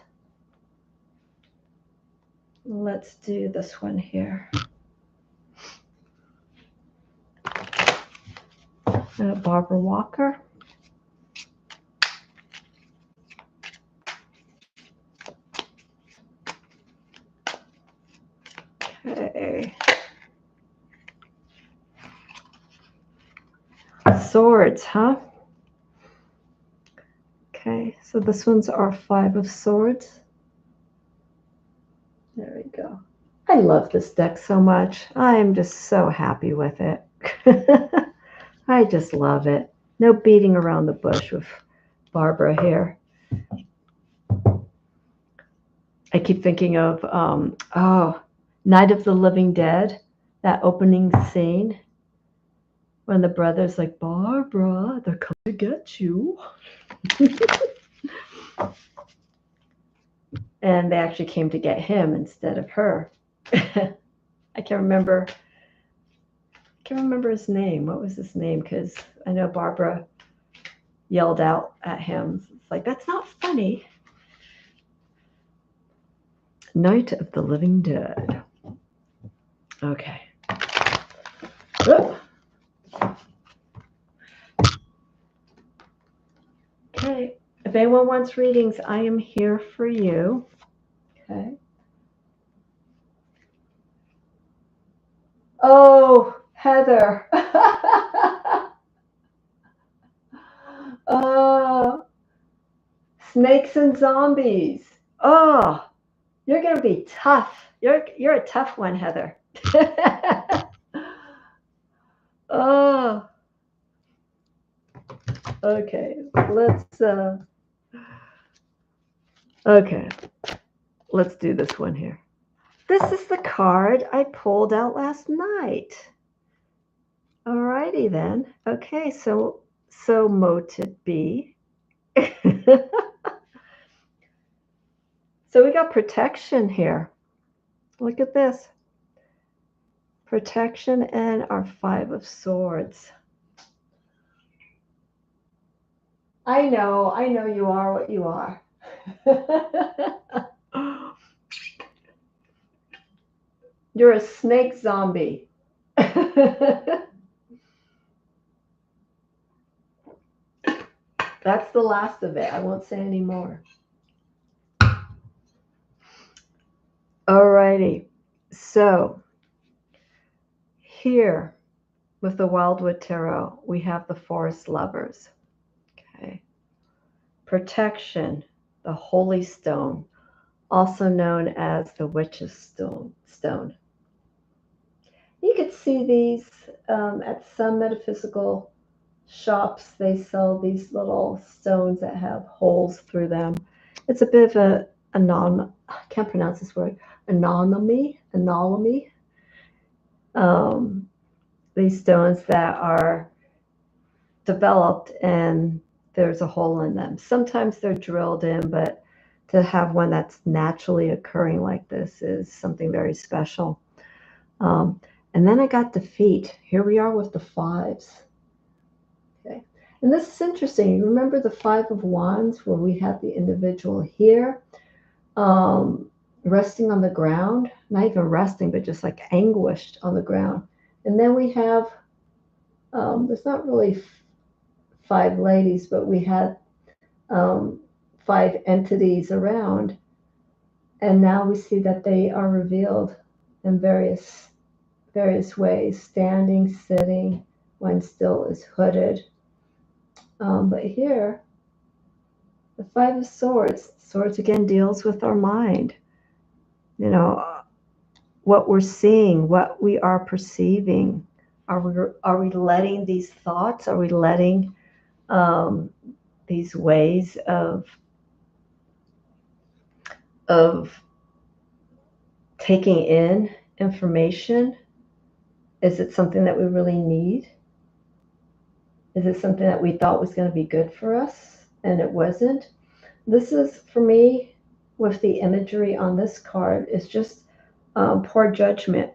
Let's do this one here. Barbara Walker. Okay. Swords, huh? Okay, so this one's our Five of Swords. There we go. I love this deck so much. I am just so happy with it. I just love it. No beating around the bush with Barbara here. I keep thinking of, Night of the Living Dead, that opening scene when the brother's like, Barbara, they're coming to get you. And they actually came to get him instead of her. I can't remember his name. What was his name? Because I know Barbara yelled out at him. It's like, that's not funny. Night of the Living Dead. Okay. Whoop. Okay. If anyone wants readings, I am here for you. Okay. Oh, Heather. Oh, snakes and zombies. Oh, you're gonna be tough. You're a tough one, Heather. Oh. Okay. Let's do this one here. This is the card I pulled out last night. Alrighty then. Okay, so moted B. So we got protection here. Look at this. Protection and our Five of Swords. I know you are what you are. You're a snake zombie. That's the last of it. I won't say any more. Alrighty. So here with the Wildwood Tarot, we have the Forest Lovers. Okay. Protection, the Holy Stone, also known as the Witch's Stone. You could see these at some metaphysical shops. They sell these little stones that have holes through them. It's a bit of I can't pronounce this word, anomaly. anomally. These stones that are developed and there's a hole in them. Sometimes they're drilled in, but to have one that's naturally occurring like this is something very special. And then I got the feet. Here we are with the fives. Okay. And this is interesting. You remember the Five of Wands where we have the individual here resting on the ground, not even resting, but just like anguished on the ground. And then we have, there's not really five ladies, but we had five entities around. And now we see that they are revealed in various ways, standing, sitting, one still is hooded. But here, the Five of Swords, swords again deals with our mind. You know, what we're seeing, what we are perceiving. Are we letting these thoughts, are we letting these ways of taking in information? Is it something that we really need? Is it something that we thought was going to be good for us and it wasn't? This is, for me, with the imagery on this card, is just poor judgment.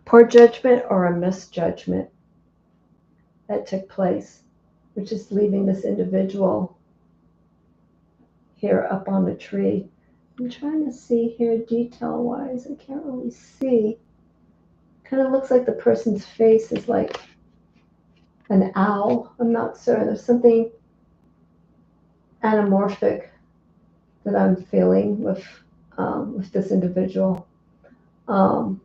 Poor judgment or a misjudgment that took place, which is leaving this individual here up on the tree. I'm trying to see here detail-wise. I can't really see. Kind of looks like the person's face is like an owl. I'm not certain. There's something anamorphic that I'm feeling with this individual. And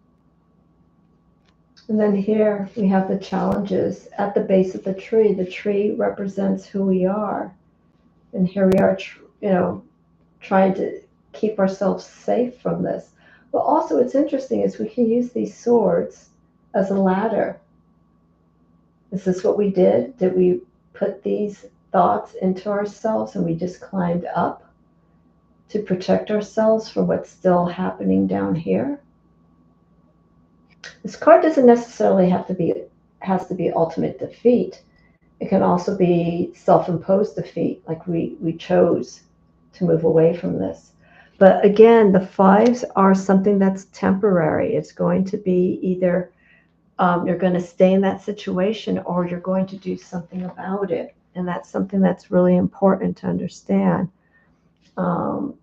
then here we have the challenges at the base of the tree. The tree represents who we are. And here we are, trying to keep ourselves safe from this. But also what's interesting is we can use these swords as a ladder. Is this what we did? Did we put these thoughts into ourselves and we just climbed up to protect ourselves from what's still happening down here? This card doesn't necessarily has to be ultimate defeat. It can also be self-imposed defeat, like we chose to move away from this. But again, the fives are something that's temporary. It's going to be either you're going to stay in that situation or you're going to do something about it. And that's something that's really important to understand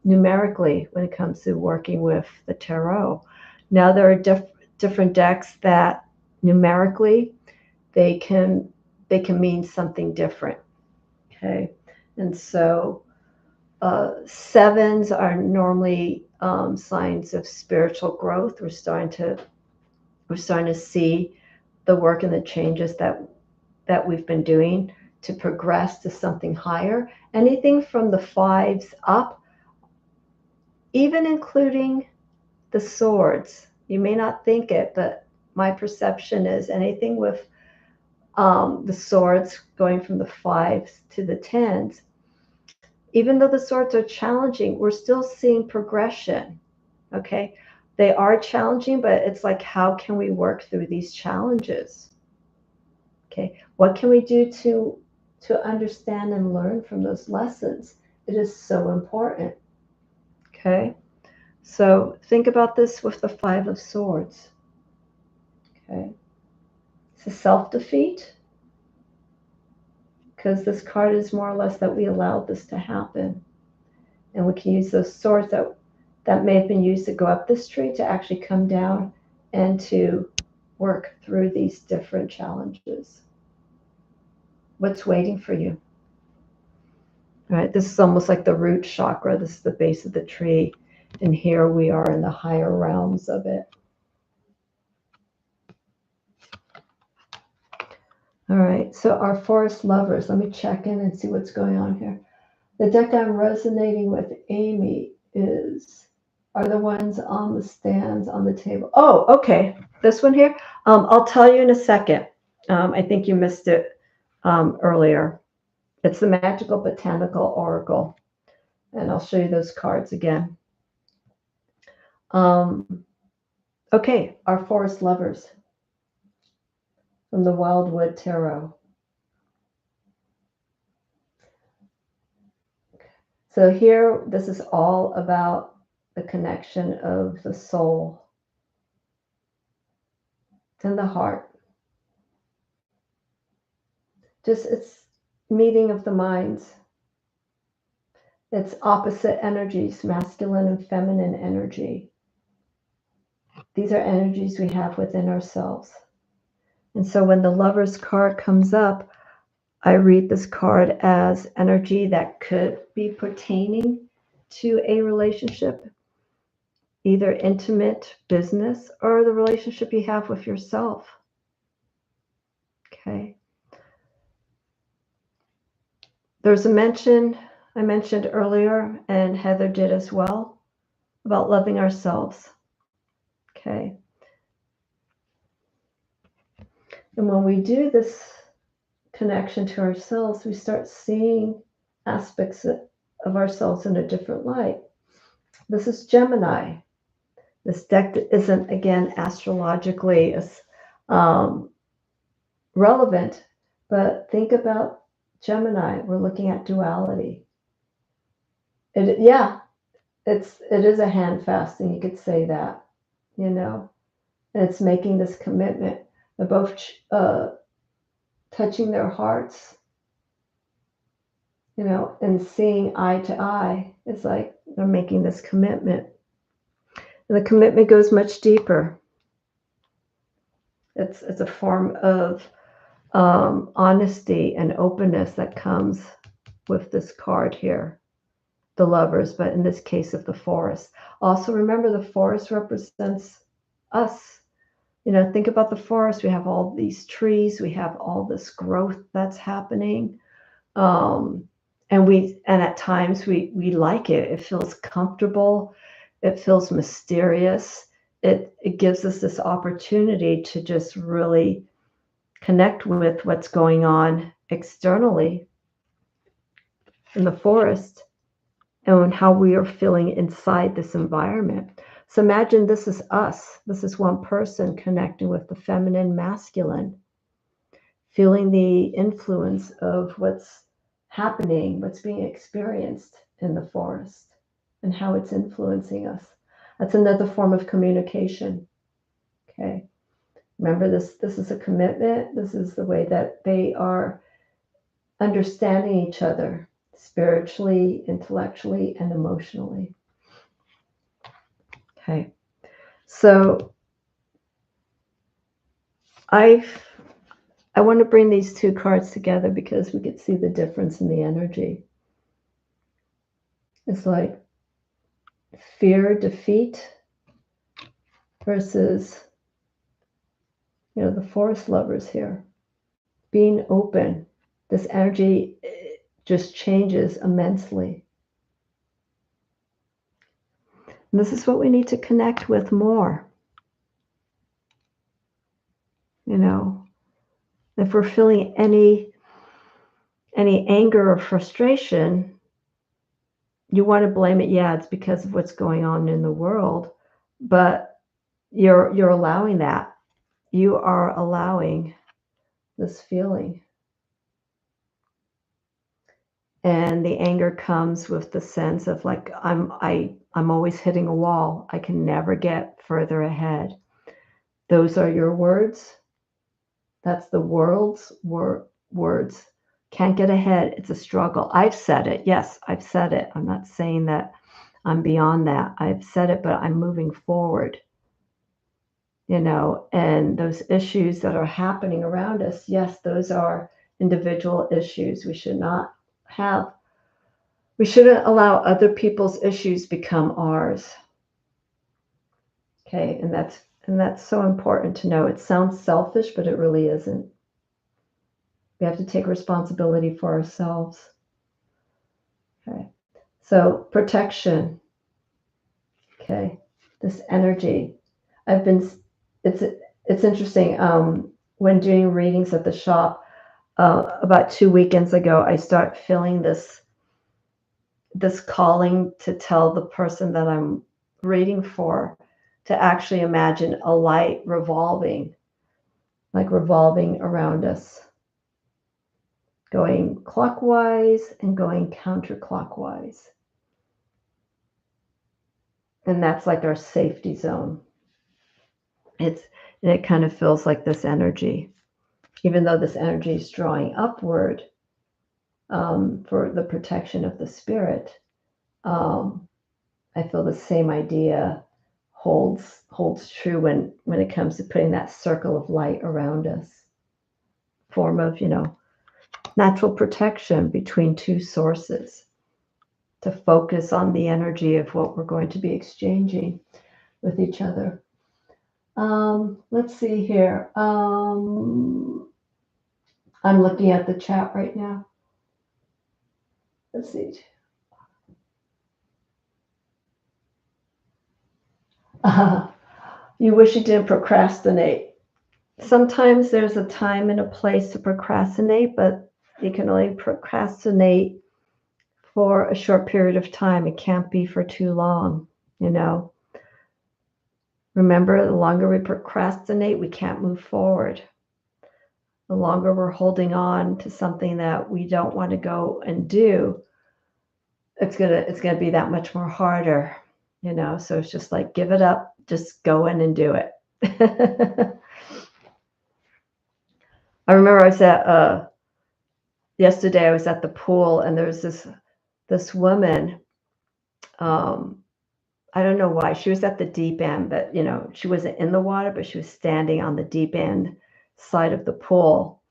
numerically when it comes to working with the tarot. Now, there are different decks that numerically they can mean something different. Okay. And so sevens are normally signs of spiritual growth. We're starting to see the work and the changes that we've been doing to progress to something higher. Anything from the fives up, even including the swords. You may not think it, but my perception is anything with the swords going from the fives to the tens, even though the swords are challenging, we're still seeing progression. Okay. They are challenging, but it's like, how can we work through these challenges? Okay. What can we do to understand and learn from those lessons? It is so important. Okay. So think about this with the Five of Swords. Okay. It's a self-defeat, because this card is more or less that we allowed this to happen. And we can use those swords that may have been used to go up this tree to actually come down and to work through these different challenges. What's waiting for you? All right, this is almost like the root chakra. This is the base of the tree. And here we are in the higher realms of it. All right, so our forest lovers. Let me check in and see what's going on here. The deck I'm resonating with, Amy, are the ones on the stands on the table. Oh, okay. This one here. I'll tell you in a second. I think you missed it earlier. It's the Magical Botanical Oracle. And I'll show you those cards again. Okay, our forest lovers from the Wildwood Tarot. So here, this is all about the connection of the soul. It's in the heart. Just it's meeting of the minds. It's opposite energies, masculine and feminine energy. These are energies we have within ourselves. And so when the Lover's card comes up, I read this card as energy that could be pertaining to a relationship, either intimate, business, or the relationship you have with yourself. Okay. There's a mention I mentioned earlier, and Heather did as well, about loving ourselves. Okay. And when we do this connection to ourselves, we start seeing aspects of ourselves in a different light. This is Gemini. This deck isn't, again, astrologically relevant, but think about Gemini. We're looking at duality. It is a handfast, and you could say that, and it's making this commitment of both touching their hearts, and seeing eye to eye. It's like they're making this commitment. And the commitment goes much deeper. It's a form of honesty and openness that comes with this card here, the Lovers, but in this case of the forest. Also, remember, the forest represents us. Think about the forest. We have all these trees. We have all this growth that's happening. And at times we like it. It feels comfortable. It feels mysterious. It gives us this opportunity to just really connect with what's going on externally in the forest and how we are feeling inside this environment. So imagine this is us. This is one person connecting with the feminine, masculine, feeling the influence of what's happening, what's being experienced in the forest, and how it's influencing us. That's another form of communication. Okay. Remember, this is a commitment. This is the way that they are understanding each other spiritually, intellectually, and emotionally. Okay. So I want to bring these two cards together because we could see the difference in the energy. It's like fear, defeat versus, the forest lovers here. Being open. This energy just changes immensely. And this is what we need to connect with more. If we're feeling any anger or frustration, you want to blame it. Yeah, it's because of what's going on in the world, but you're allowing that. You are allowing this feeling. And the anger comes with the sense of like, I'm always hitting a wall. I can never get further ahead. Those are your words. That's the world's words. Can't get ahead. It's a struggle. I've said it. Yes, I've said it. I'm not saying that I'm beyond that. I've said it, but I'm moving forward. And those issues that are happening around us, yes, those are individual issues. We shouldn't allow other people's issues become ours. Okay, and that's so important to know. It sounds selfish, but it really isn't. We have to take responsibility for ourselves. Okay, so protection. Okay, this energy. It's interesting. When doing readings at the shop, about 2 weekends ago, I start feeling this calling to tell the person that I'm reading for to actually imagine a light revolving, like revolving around us, going clockwise and going counterclockwise. And that's like our safety zone. It kind of feels like this energy, even though this energy is drawing upward for the protection of the spirit. I feel the same idea holds true when it comes to putting that circle of light around us, form of, natural protection between two sources, to focus on the energy of what we're going to be exchanging with each other. Let's see here. I'm looking at the chat right now. Let's see. You wish you didn't procrastinate. Sometimes there's a time and a place to procrastinate, but you can only procrastinate for a short period of time. It can't be for too long, Remember, the longer we procrastinate, we can't move forward. The longer we're holding on to something that we don't want to go and do, it's gonna be that much more harder, So it's just like, give it up, just go in and do it. I remember I was at yesterday. I was at the pool, and there was this woman. I don't know why she was at the deep end, but she wasn't in the water, but she was standing on the deep end side of the pool.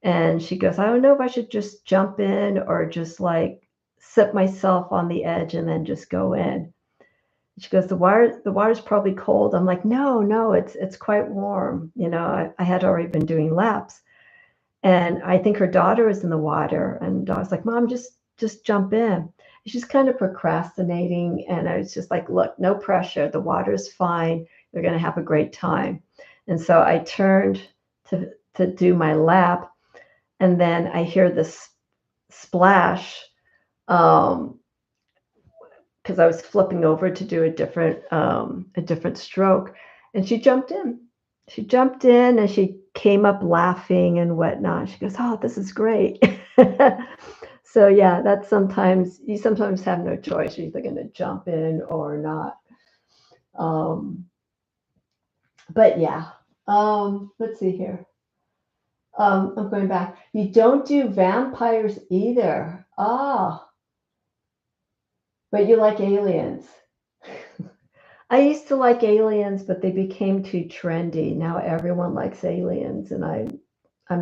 And she goes, I don't know if I should just jump in or just like sit myself on the edge and then just go in. She goes, the water's probably cold. I'm like, no, it's quite warm. I had already been doing laps, and I think her daughter is in the water, and I was like, Mom, just jump in. She's kind of procrastinating, and I was just like, look, no pressure. The water's fine. You're going to have a great time. And so I turned to do my lap, and then I hear this splash because I was flipping over to do a different stroke, and she jumped in. She jumped in, and she came up laughing and whatnot. She goes, oh, this is great. So yeah, you sometimes have no choice. You're either going to jump in or not. But yeah, let's see here. I'm going back. You don't do vampires either. But you like aliens. I used to like aliens, but they became too trendy. Now everyone likes aliens, and I'm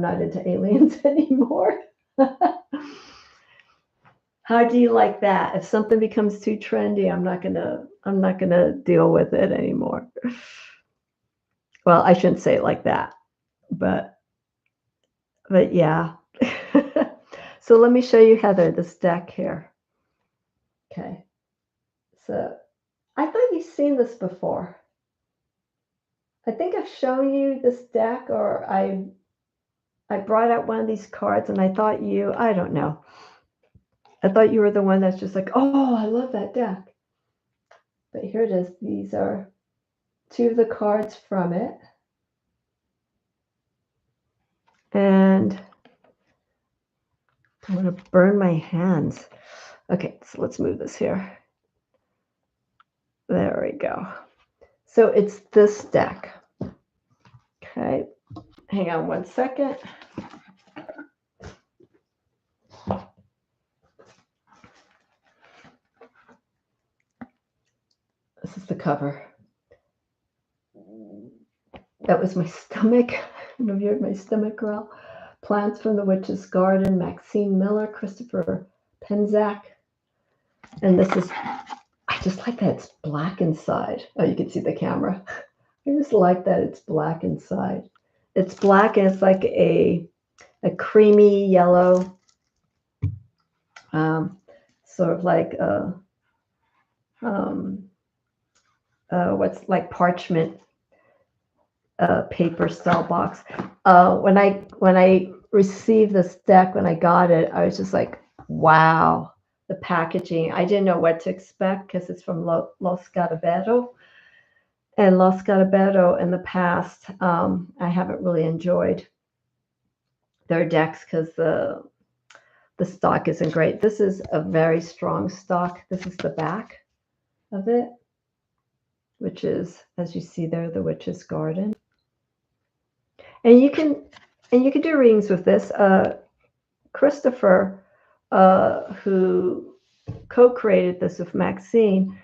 not into aliens anymore. How do you like that? If something becomes too trendy, I'm not gonna deal with it anymore. Well, I shouldn't say it like that, but yeah. So let me show you, Heather, this deck here. Okay. So I thought you've seen this before. I think I've shown you this deck, or I brought out one of these cards, and I thought I don't know. I thought you were the one that's just like, oh, I love that deck. But here it is. These are two of the cards from it. And I'm going to burn my hands. Okay, so let's move this here. There we go. So it's this deck. Okay, hang on one second. This is the cover. That was my stomach. I don't know if you heard my stomach growl. Plants from the Witch's Garden, Maxine Miller, Christopher Penczak. And this is, I just like that it's black inside. Oh, you can see the camera. I just like that it's black inside. It's black, and it's like a creamy yellow, sort of like what's like parchment paper style box. When I received this deck, when I got it, I was just like, wow, the packaging. I didn't know what to expect because it's from Los Garavero. and Los Garabeto in the past, I haven't really enjoyed their decks because the stock isn't great. This is a very strong stock. This is the back of it, which is, as you see there, the Witch's Garden. And you can do readings with this. Christopher, who co-created this with Maxine,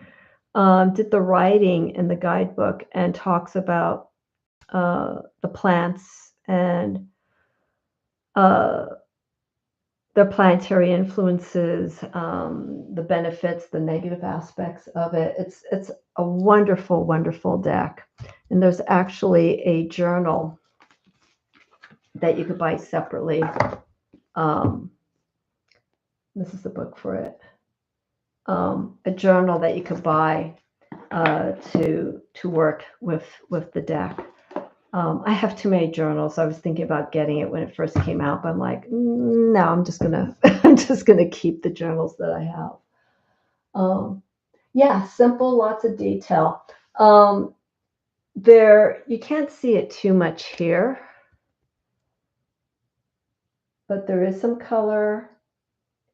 did the writing in the guidebook and talks about the plants and their planetary influences, the benefits, the negative aspects of it. It's a wonderful, wonderful deck. And there's actually a journal that you could buy separately. This is the book for it. A journal that you could buy to work with the deck. I have too many journals. I was thinking about getting it when it first came out, but I'm like, no, I'm just gonna keep the journals that I have. Yeah, simple, lots of detail. There, you can't see it too much here, but there is some color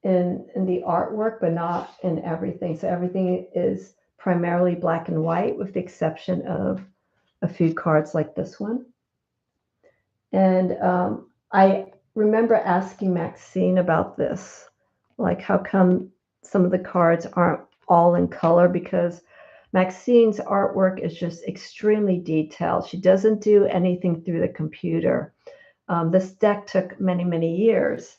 in the artwork, but not in everything. So everything is primarily black and white, with the exception of a few cards like this one. And I remember asking Maxine about this, like how come some of the cards aren't all in color, because Maxine's artwork is just extremely detailed. She doesn't do anything through the computer. This deck took many, many years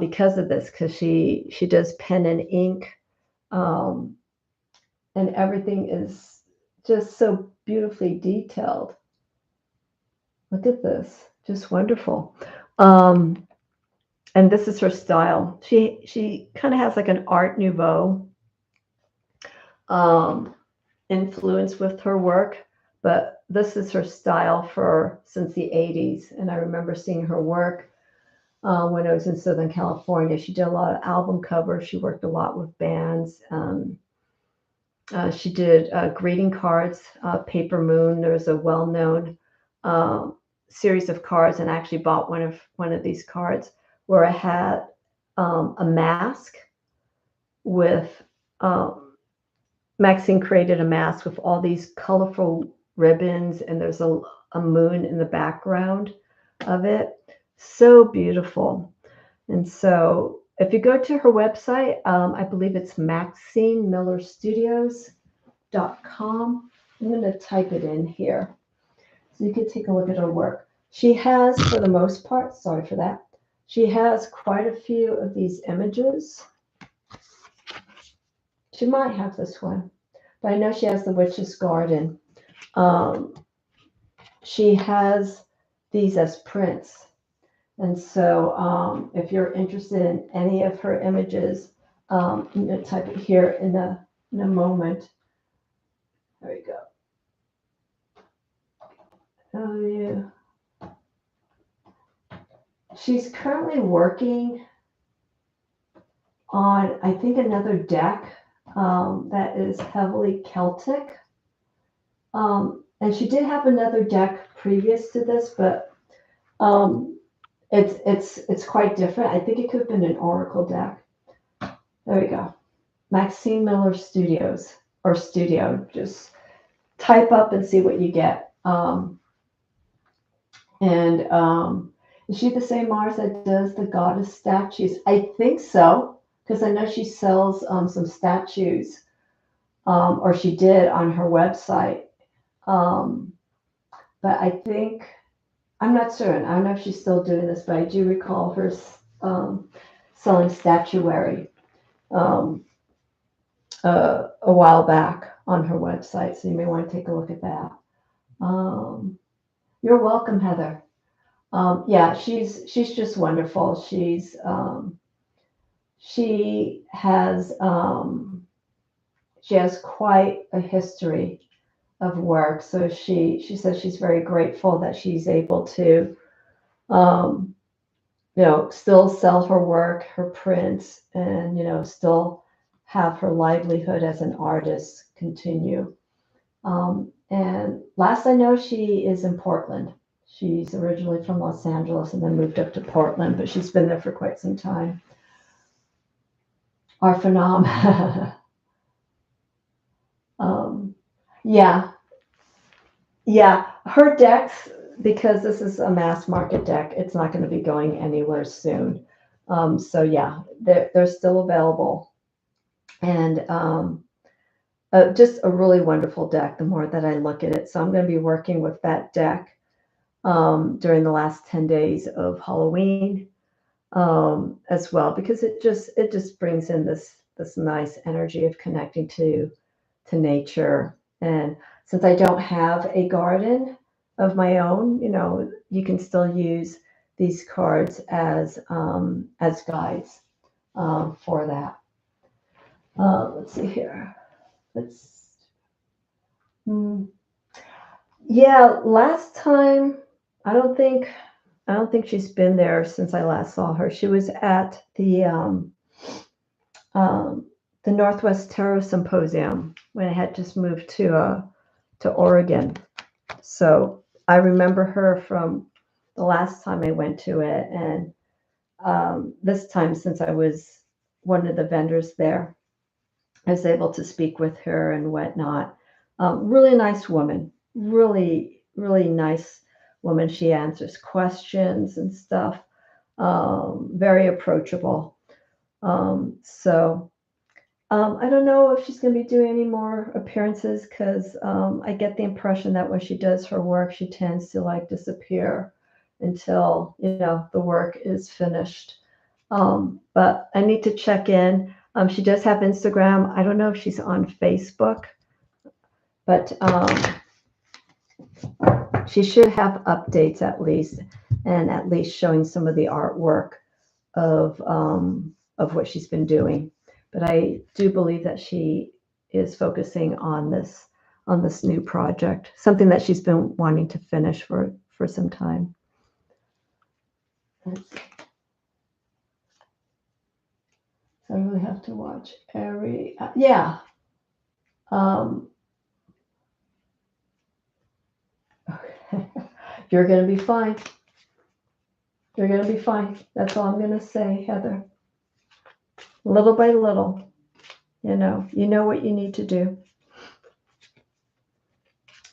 because of this, because she does pen and ink, and everything is just so beautifully detailed. Look at this, just wonderful. And this is her style. She kind of has like an Art Nouveau influence with her work, but this is her style since the 80s. And I remember seeing her work when I was in Southern California. She did a lot of album covers. She worked a lot with bands. She did greeting cards, Paper Moon. There's a well-known series of cards, and I actually bought one of these cards where I had a mask with Maxine created a mask with all these colorful ribbons, and there's a moon in the background of it. So beautiful. And so if you go to her website, I believe it's MaxineMillerStudios.com. I'm going to type it in here so you can take a look at her work. She has, for the most part, sorry for that, she has quite a few of these images. She might have this one, but I know she has the Witch's Garden. She has these as prints. And so if you're interested in any of her images, I'm going to type it here in a moment. There you go. Oh, yeah. She's currently working on, I think, another deck that is heavily Celtic. And she did have another deck previous to this, but it's quite different. I think it could have been an Oracle deck. There we go. Maxine Miller Studios, or Studio. Just type up and see what you get. Is she the same Mars that does the goddess statues? I think so, because I know she sells some statues, or she did on her website. But I think, I'm not certain. I don't know if she's still doing this, but I do recall her selling statuary a while back on her website. So you may want to take a look at that. You're welcome, Heather. Yeah, she's just wonderful. She has quite a history of work. So she says she's very grateful that she's able to, still sell her work, her prints, and, still have her livelihood as an artist continue. And And last I know, she is in Portland. She's originally from Los Angeles and then moved up to Portland, but she's been there for quite some time. Our phenom. Yeah, yeah. Her decks, because this is a mass market deck, it's not going to be going anywhere soon. So yeah, they're still available, and just a really wonderful deck. The more that I look at it, so I'm going to be working with that deck during the last 10 days of Halloween as well, because it just brings in this nice energy of connecting to nature. And since I don't have a garden of my own, you can still use these cards as guides for that. Let's see here. Let's. Hmm. Yeah, last time I don't think she's been there since I last saw her. She was at um, the Northwest Tarot Symposium when I had just moved to Oregon. So I remember her from the last time I went to it, and this time, since I was one of the vendors there, I was able to speak with her and whatnot. Really nice woman, really, really nice woman. She answers questions and stuff. Very approachable. So I don't know if she's going to be doing any more appearances because I get the impression that when she does her work, she tends to like disappear until the work is finished. But I need to check in. She does have Instagram. I don't know if she's on Facebook, but she should have updates at least, and at least showing some of the artwork of what she's been doing. But I do believe that she is focusing on this new project, something that she's been wanting to finish for some time. So I really have to watch every yeah. Um, You're gonna be fine. You're gonna be fine. That's all I'm gonna say, Heather. Little by little, you know what you need to do.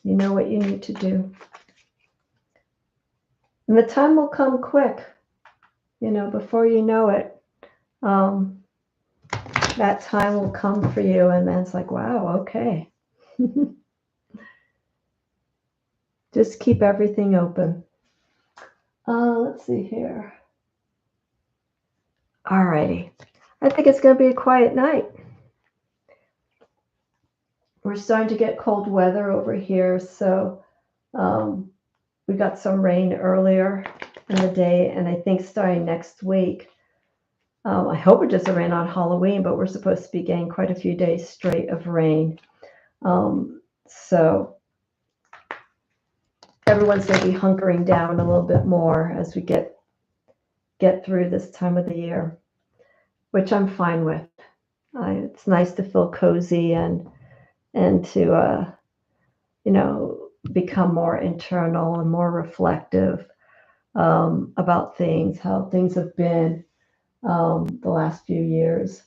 You know what you need to do. And the time will come quick, before you know it. That time will come for you, and then it's like, wow, okay. Just keep everything open. Let's see here. Alrighty. I think it's going to be a quiet night. We're starting to get cold weather over here, so we got some rain earlier in the day, and I think starting next week, I hope it doesn't rain on Halloween, but we're supposed to be getting quite a few days straight of rain. So everyone's going to be hunkering down a little bit more as we get through this time of the year, which I'm fine with. It's nice to feel cozy and to become more internal and more reflective about things, how things have been the last few years,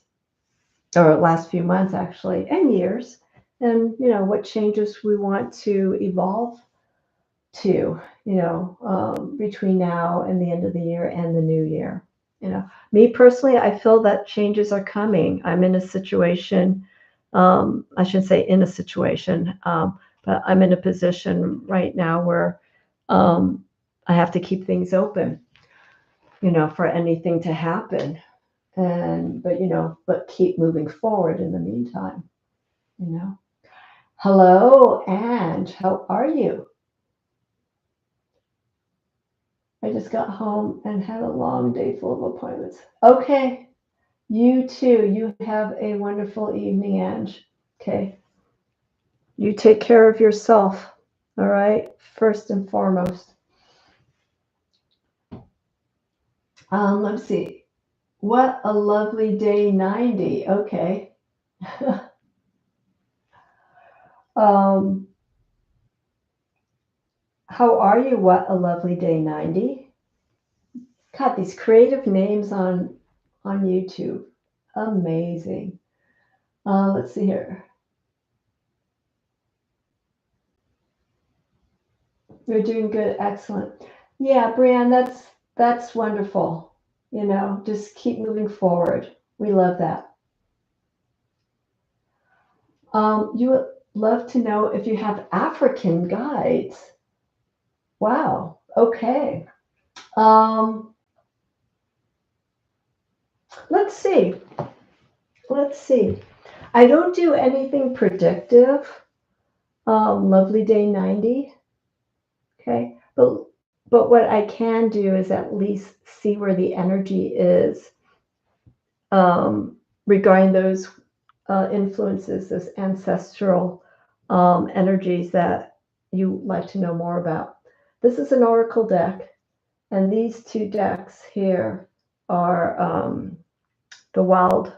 or last few months actually, and years, and what changes we want to evolve to, between now and the end of the year and the new year. Me personally, I feel that changes are coming. I'm in a situation, I shouldn't say in a situation, but I'm in a position right now where I have to keep things open, for anything to happen. But keep moving forward in the meantime, Hello, Ange, how are you? I just got home and had a long day full of appointments. Okay, you too. You have a wonderful evening, Ange. Okay. You take care of yourself. All right. First and foremost. Let's see. What a lovely day, 90. Okay. um, How are you? What a lovely day 90. God, these creative names on YouTube. Amazing. Let's see here. You're doing good. Excellent. Yeah, Brianne, that's wonderful. You know, just keep moving forward. We love that. You would love to know if you have African guides. Wow. Okay. Um, let's see. Let's see. I don't do anything predictive. Lovely day 90. Okay. But what I can do is at least see where the energy is regarding those influences, those ancestral energies that you like to know more about. This is an oracle deck, and these two decks here are the Wildwood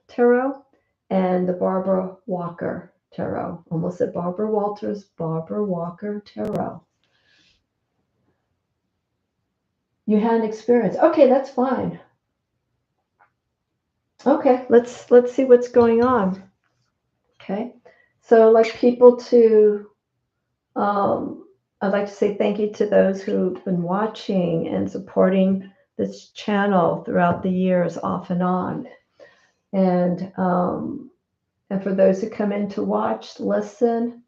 Tarot and the Barbara Walker Tarot. Almost said Barbara Walters, Barbara Walker Tarot. You had an experience. Okay, that's fine. Okay, let's see what's going on. Okay, so I'd like people to I'd like to say thank you to those who've been watching and supporting this channel throughout the years, off and on, and for those who come in to watch, listen.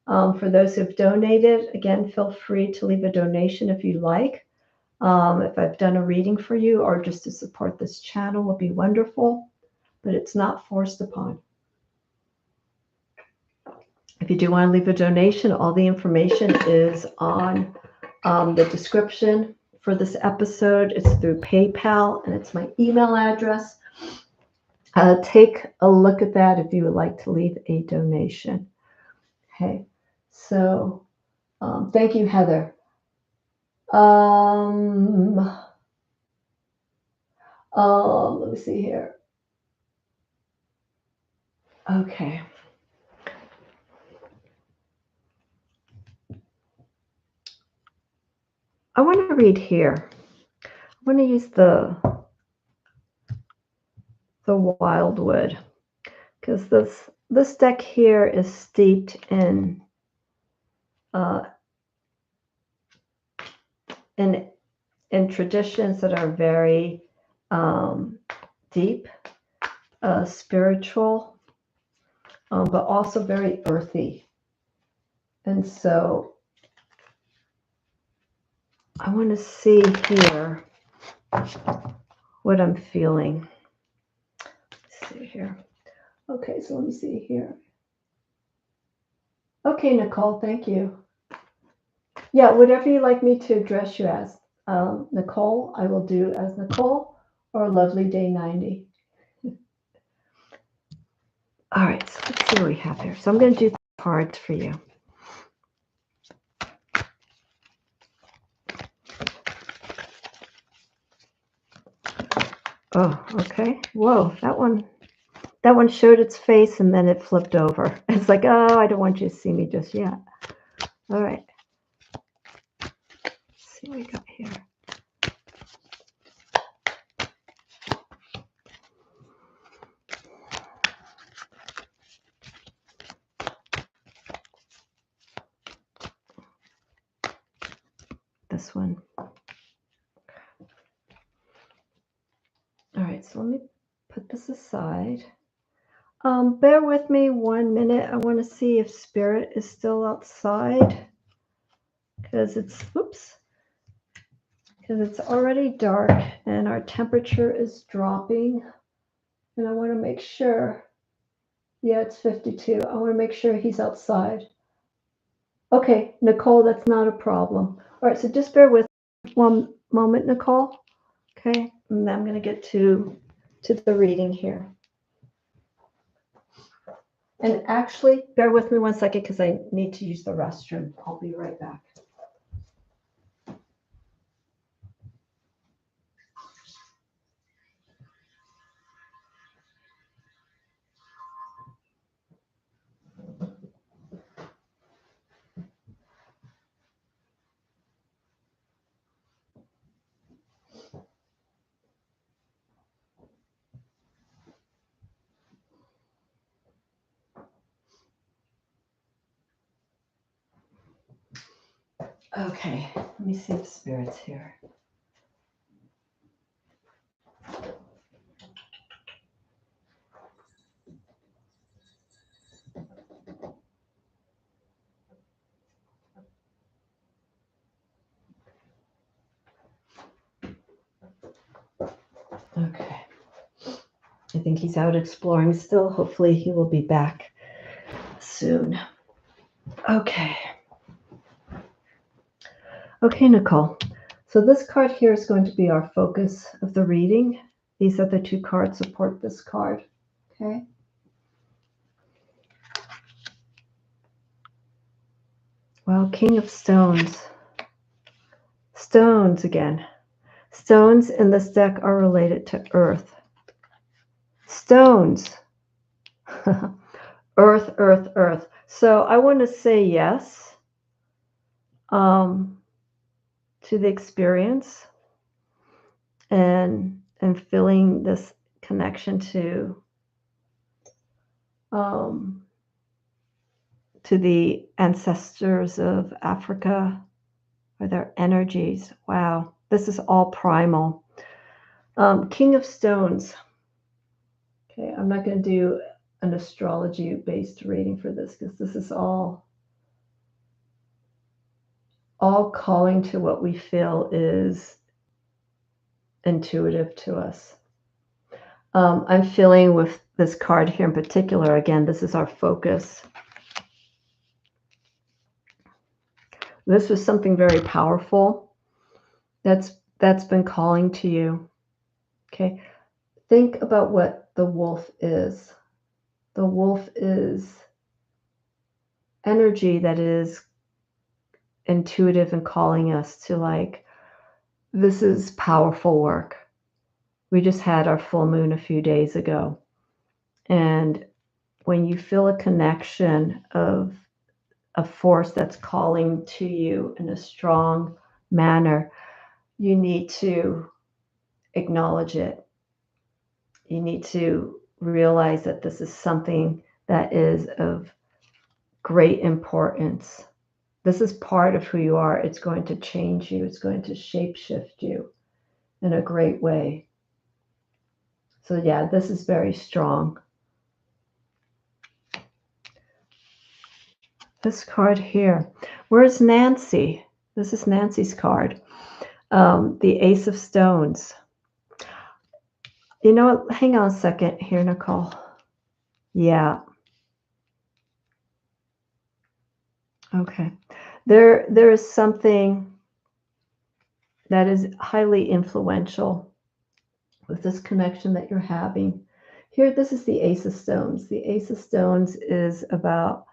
For those who've donated, again, feel free to leave a donation if you like. If I've done a reading for you or just to support this channel would be wonderful, but it's not forced upon. If you do want to leave a donation, all the information is on the description for this episode. It's through PayPal and it's my email address. Take a look at that if you would like to leave a donation. Okay, so thank you, Heather. Let me see here. Okay. I want to read here. I want to use the Wildwood because this deck here is steeped in traditions that are very deep, spiritual, but also very earthy. And so I want to see here what I'm feeling. Let's see here. Okay, so let me see here. Okay, Nicole, thank you. Yeah, whatever you'd like me to address you as. Nicole, I will do as Nicole or Lovely Day 90. All right, so let's see what we have here. So I'm going to do cards for you. Oh, okay. Whoa, that one showed its face and then it flipped over. It's like, oh, I don't want you to see me just yet. All right. Let's see what we got here. This one. All right, so let me put this aside. Bear with me 1 minute. I want to see if Spirit is still outside because it's already dark and our temperature is dropping. And I want to make sure, yeah, it's 52. I want to make sure he's outside. Okay, Nicole, that's not a problem. All right, so just bear with me 1 moment, Nicole. Okay, and then I'm going to get to the reading here. And actually, bear with me 1 second because I need to use the restroom. I'll be right back. Okay, let me see the spirits here. Okay. I think he's out exploring still. Hopefully he will be back soon. Okay. Okay, Nicole. So this card here is going to be our focus of the reading. These other two cards support this card. Okay. Well, King of Stones. Stones again. Stones in this deck are related to Earth. Stones. Earth, Earth, Earth. So I want to say yes to the experience and feeling this connection to the ancestors of Africa or their energies. Wow, this is all primal. King of Stones. Okay, I'm not going to do an astrology-based reading for this because this is all calling to what we feel is intuitive to us. I'm feeling with this card here in particular, again, this is our focus. This was something very powerful that's been calling to you. Okay, think about what the wolf is. The wolf is energy that is intuitive and calling us to, like, this is powerful work. We just had our full moon a few days ago. And when you feel a connection of a force that's calling to you in a strong manner, you need to acknowledge it. You need to realize that this is something that is of great importance. This is part of who you are. It's going to change you. It's going to shapeshift you in a great way. So yeah, this is very strong. This card here. Where's Nancy? This is Nancy's card. The Ace of Stones. You know what? Hang on a second here, Nicole. Yeah. Okay. There is something that is highly influential with this connection that you're having. Here, this is the Ace of Stones. The Ace of Stones is about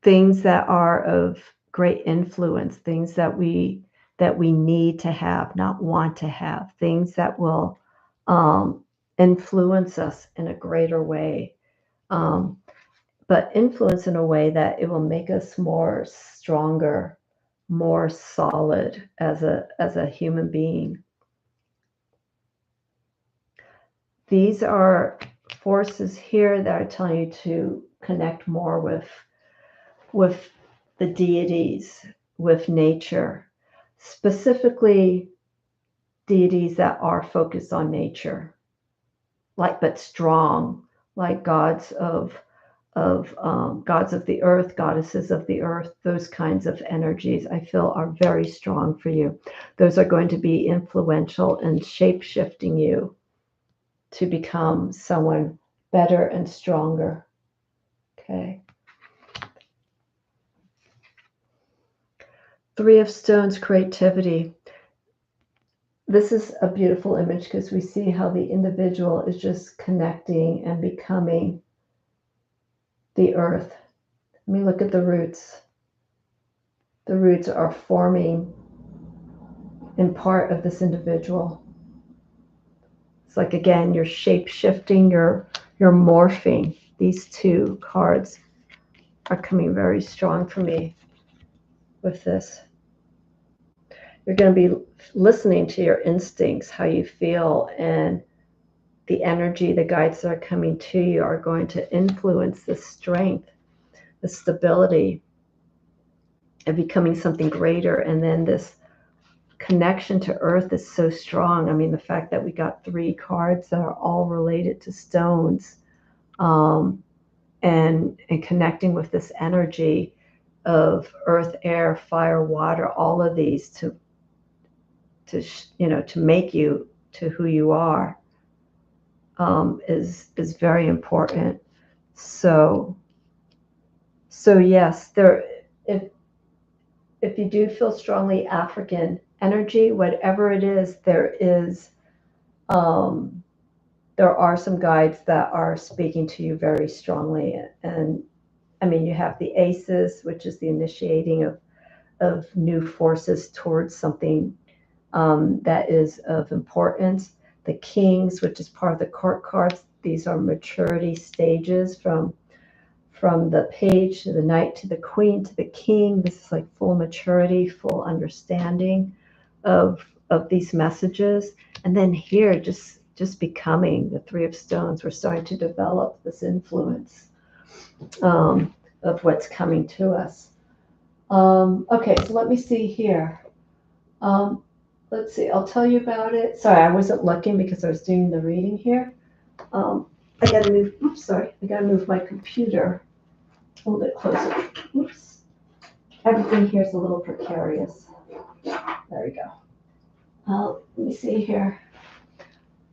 things that are of great influence, things that we need to have, not want to have, things that will influence us in a greater way, but influence in a way that it will make us more stronger, more solid as a human being. These are forces here that are telling you to connect more with the deities, with nature, specifically deities that are focused on nature, like, but strong, like gods of the earth, goddesses of the earth. Those kinds of energies I feel are very strong for you. Those are going to be influential in shape-shifting you to become someone better and stronger. Okay. Three of Stones, creativity. This is a beautiful image because we see how the individual is just connecting and becoming the earth. Let me look at the roots. The roots are forming in part of this individual. It's like, again, you're shape-shifting, you're morphing. These two cards are coming very strong for me with this. You're going to be listening to your instincts, how you feel, and the energy, the guides that are coming to you are going to influence the strength, the stability, and becoming something greater. And then this connection to earth is so strong. I mean, the fact that we got 3 cards that are all related to stones, and connecting with this energy of earth, air, fire, water, all of these to make you to who you are, is very important. So yes, if you do feel strongly African energy, whatever it is, there are some guides that are speaking to you very strongly. And I mean, you have the aces, which is the initiating of new forces towards something that is of importance. The kings, which is part of the court cards, these are maturity stages from the page to the knight to the queen to the king. This is like full maturity, full understanding of these messages. And then here, just becoming the 3 of stones, we're starting to develop this influence of what's coming to us. Okay, so let me see here. Let's see, I'll tell you about it. Sorry, I wasn't looking because I was doing the reading here. I gotta move, I gotta move my computer a little bit closer. Oops. Everything here is a little precarious. There we go. Let me see here.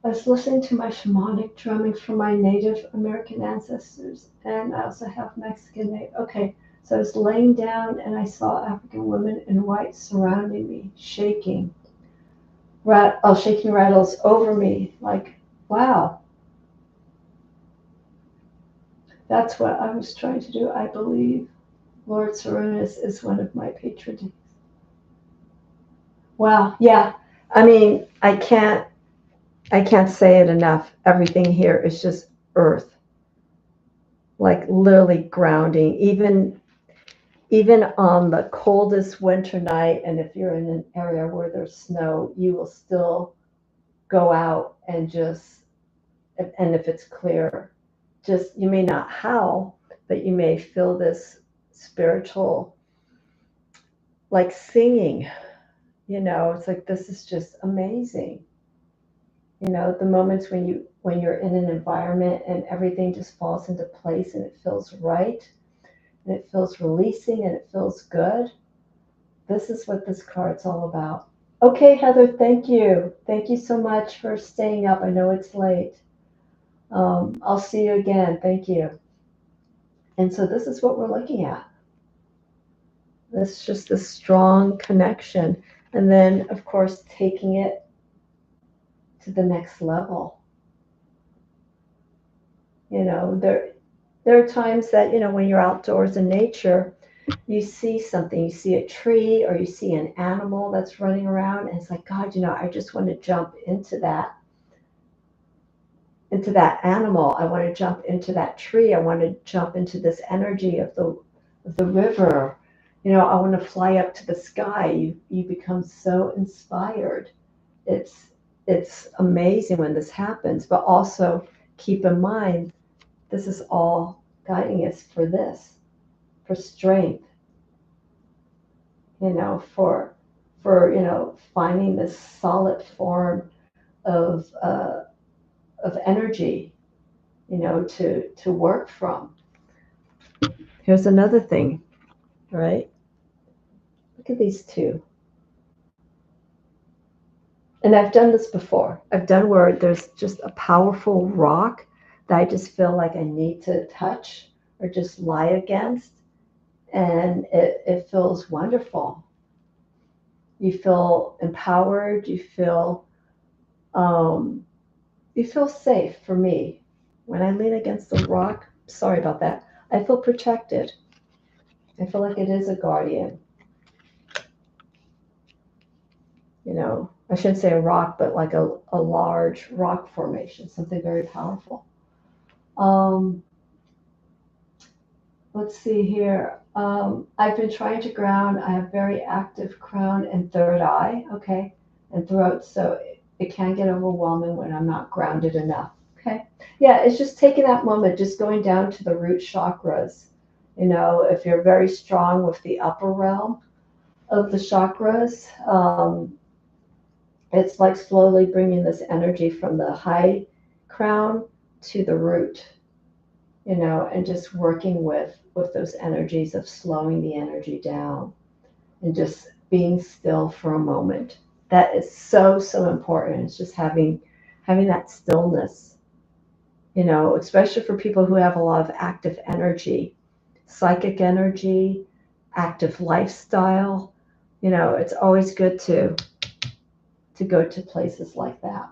I was listening to my shamanic drumming from my Native American ancestors, and I also have Mexican. Okay, so I was laying down and I saw African women in white surrounding me, shaking rattles over me, like, wow. That's what I was trying to do. I believe Lord Sarunas is one of my patrons. Wow, yeah. I mean, I can't say it enough. Everything here is just earth. Like literally grounding. Even on the coldest winter night, and if you're in an area where there's snow, you will still go out and and if it's clear, you may not howl, but you may feel this spiritual, like singing, it's like, this is just amazing. The moments when you're in an environment and everything just falls into place and it feels right and it feels releasing and it feels good. This is what this card's all about. Okay, Heather, thank you. Thank you so much for staying up. I know it's late. I'll see you again. Thank you. And so this is what we're looking at. This just this strong connection. And then, of course, taking it to the next level. There are times that, when you're outdoors in nature, you see something, you see a tree or you see an animal that's running around, and it's like, God, I just want to jump into that animal. I want to jump into that tree. I want to jump into this energy of the river. I want to fly up to the sky. You become so inspired. It's amazing when this happens, but also keep in mind, this is all guiding us for strength, for finding this solid form of energy, to work from. Here's another thing, right? Look at these 2. And I've done this before. I've done where there's just a powerful rock that I just feel like I need to touch or just lie against. And it feels wonderful. You feel empowered. You feel safe. For me, when I lean against the rock, sorry about that, I feel protected. I feel like it is a guardian. I shouldn't say a rock, but like a large rock formation, something very powerful. Let's see here. I've been trying to ground. I have very active crown and third eye, okay, and throat, so it can get overwhelming when I'm not grounded enough, okay? Yeah, it's just taking that moment, just going down to the root chakras. If you're very strong with the upper realm, of the chakras. It's like slowly bringing this energy from the high crown to the root, and just working with those energies of slowing the energy down and just being still for a moment. That is so, so important. It's just having that stillness, especially for people who have a lot of active energy, psychic energy, active lifestyle. It's always good to go to places like that,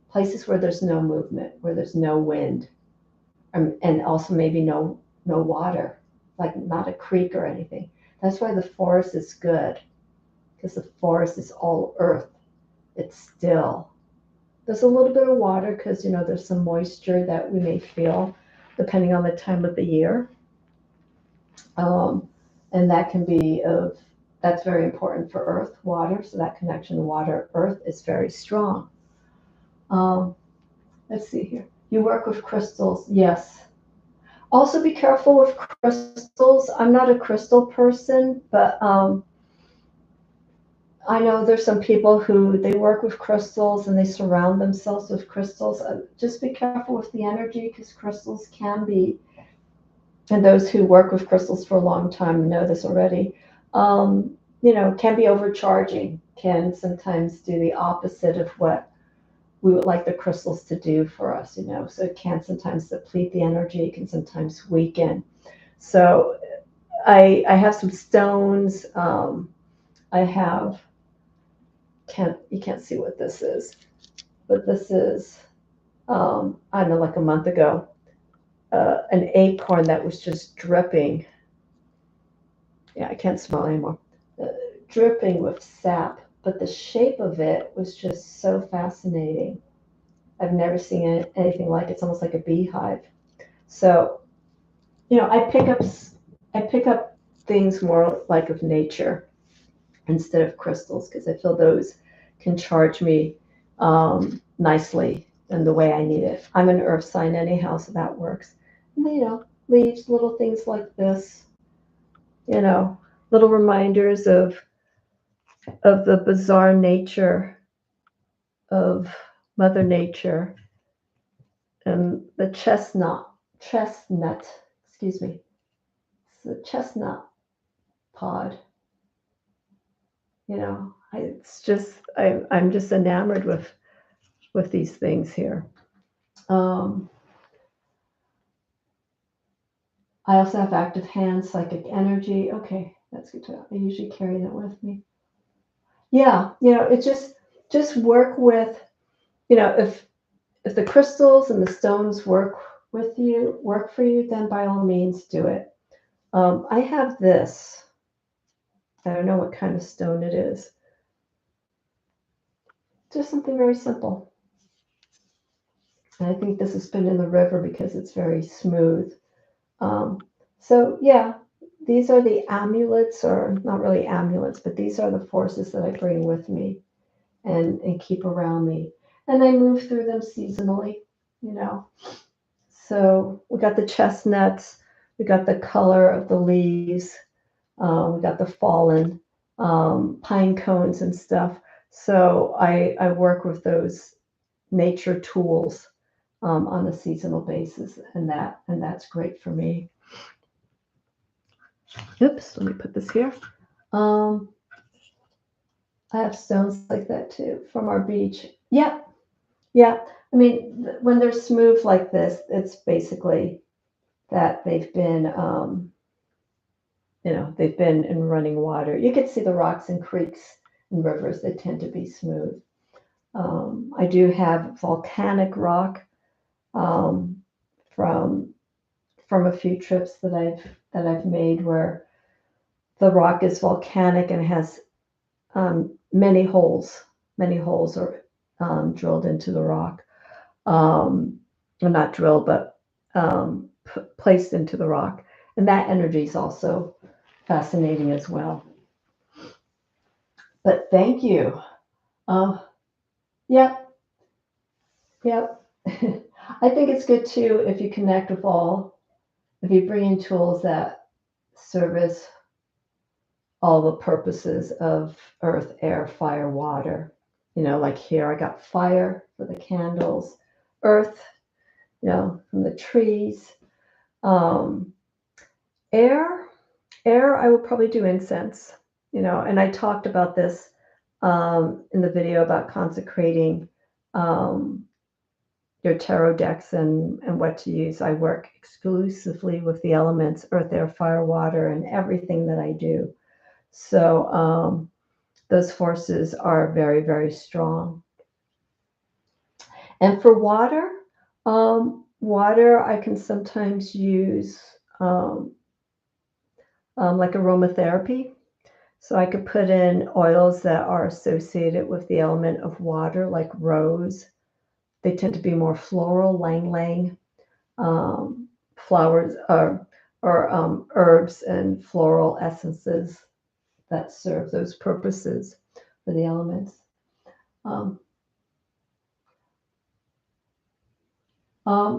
places where there's no movement, where there's no wind, and also maybe no water, like not a creek or anything. That's why the forest is good, because the forest is all earth. It's still. There's a little bit of water because there's some moisture that we may feel depending on the time of the year, and that's very important for earth, water. So that connection to water, earth is very strong. Um, let's see here. You work with crystals, yes. Also, be careful with crystals. I'm not a crystal person, but I know there's some people who they work with crystals and they surround themselves with crystals. Just be careful with the energy, because crystals can be, and those who work with crystals for a long time know this already, can be overcharging, can sometimes do the opposite of what we would like the crystals to do for us, so it can sometimes deplete the energy, it can sometimes weaken. So I have some stones. I have, you can't see what this is, but this is, I don't know, like a month ago, an acorn that was just dripping. Yeah, I can't smell anymore. Dripping with sap, but the shape of it was just so fascinating. I've never seen anything like it. It's almost like a beehive. So, I pick up things more like of nature instead of crystals, because I feel those can charge me nicely in the way I need it. I'm an earth sign anyhow, so that works. And leaves, little things like this, you know, little reminders of the bizarre nature of Mother Nature, and the chestnut, excuse me, it's the chestnut pod. I'm just enamored with these things here. Um, I also have active hands, psychic energy. Okay, that's good to know. I usually carry that with me. Yeah, it's just work with, if the crystals and the stones work for you, then by all means do it. I have this. I don't know what kind of stone it is. Just something very simple. And I think this has been in the river because it's very smooth. Um, so yeah, these are the amulets, or not really amulets, but these are the forces that I bring with me and keep around me. And I move through them seasonally, you know. So we got the chestnuts, we got the color of the leaves, we got the fallen pine cones and stuff. So I work with those nature tools on a seasonal basis, and that's great for me. Oops, let me put this here. Um, I have stones like that too from our beach. Yeah, yeah. I mean, when they're smooth like this, it's basically that they've been in running water. You can see the rocks in creeks and rivers. They tend to be smooth. I do have volcanic rock um, from a few trips that I've made, where the rock is volcanic and has many holes. Many holes are drilled into the rock. Well, not drilled, but placed into the rock. And that energy is also fascinating as well. But thank you. Yep, yep. I think it's good too if you connect if you bring in tools that service all the purposes of earth, air, fire, water. You know, like here I got fire for the candles, earth, you know, from the trees. Um, air, I would probably do incense, you know, and I talked about this in the video about consecrating um, your tarot decks and what to use. I work exclusively with the elements, earth, air, fire, water, and everything that I do. So those forces are very, very strong. And for water, water I can sometimes use like aromatherapy. So I could put in oils that are associated with the element of water, like rose. They tend to be more floral, lang lang, flowers, or herbs and floral essences that serve those purposes for the elements.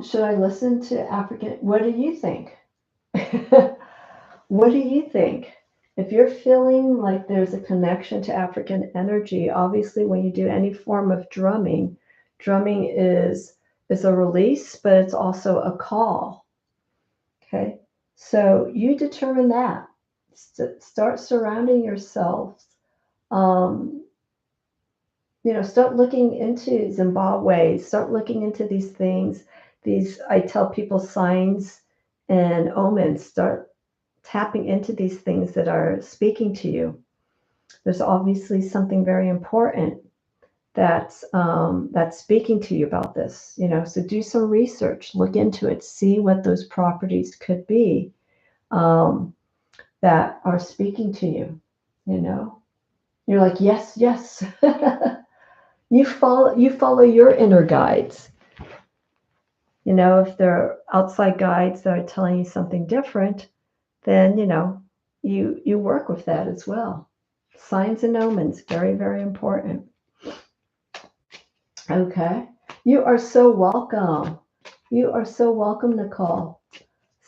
Should I listen to African? What do you think? What do you think? If you're feeling like there's a connection to African energy, obviously when you do any form of drumming, drumming is a release, but it's also a call. Okay, so you determine that. Start surrounding yourself. You know, start looking into Zimbabwe. Start looking into these things. These, I tell people, signs and omens. Start tapping into these things that are speaking to you. There's obviously something very important that's speaking to you about this, you know. So do some research, look into it, see what those properties could be that are speaking to you. You know, you're like, yes, yes. You follow your inner guides. You know, if they're outside guides that are telling you something different, then you know you work with that as well. Signs and omens, very, very important. Okay. You are so welcome. You are so welcome, Nicole.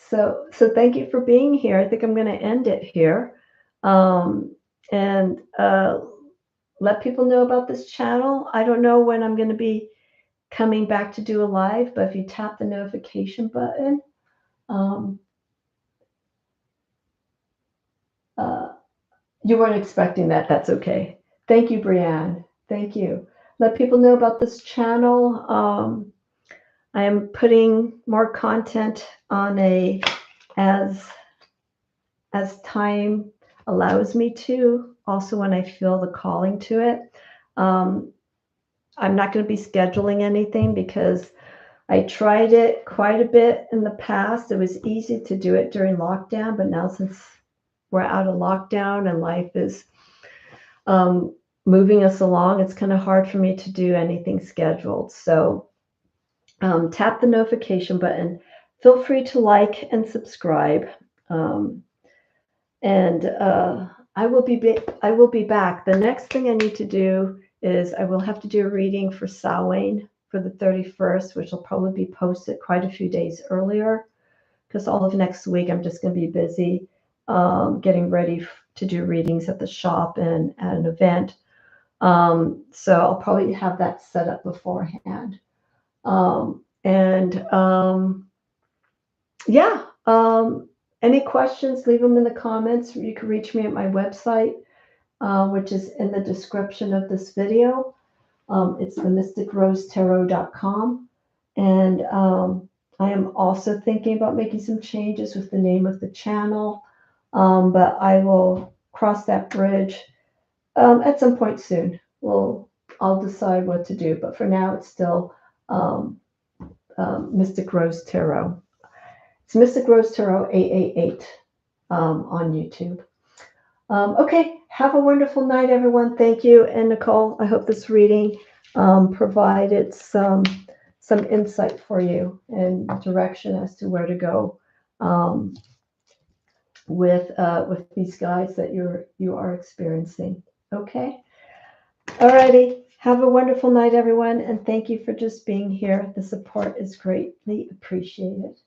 So thank you for being here. I think I'm going to end it here. And let people know about this channel. I don't know when I'm going to be coming back to do a live, but if you tap the notification button, you weren't expecting that. That's okay. Thank you, Brianne. Thank you. Let people know about this channel. I am putting more content on as time allows me to, also when I feel the calling to it. I'm not going to be scheduling anything because I tried it quite a bit in the past. It was easy to do it during lockdown, but now since we're out of lockdown and life is moving us along, it's kind of hard for me to do anything scheduled. So tap the notification button. Feel free to like and subscribe. And I will be back. The next thing I need to do is I will have to do a reading for Samhain for the 31st, which will probably be posted quite a few days earlier, because all of next week I'm just going to be busy getting ready to do readings at the shop and at an event. So I'll probably have that set up beforehand. Any questions, leave them in the comments. You can reach me at my website, which is in the description of this video. It's themysticrosetarot.com. And I am also thinking about making some changes with the name of the channel, but I will cross that bridge at some point soon. I'll decide what to do, but for now it's still Mystic Rose Tarot. It's Mystic Rose Tarot 888 on YouTube. Okay, have a wonderful night, everyone. Thank you. And Nicole, I hope this reading provided some insight for you and direction as to where to go with these guides that you are experiencing. Okay. Alrighty. Have a wonderful night, everyone, and thank you for just being here. The support is greatly appreciated.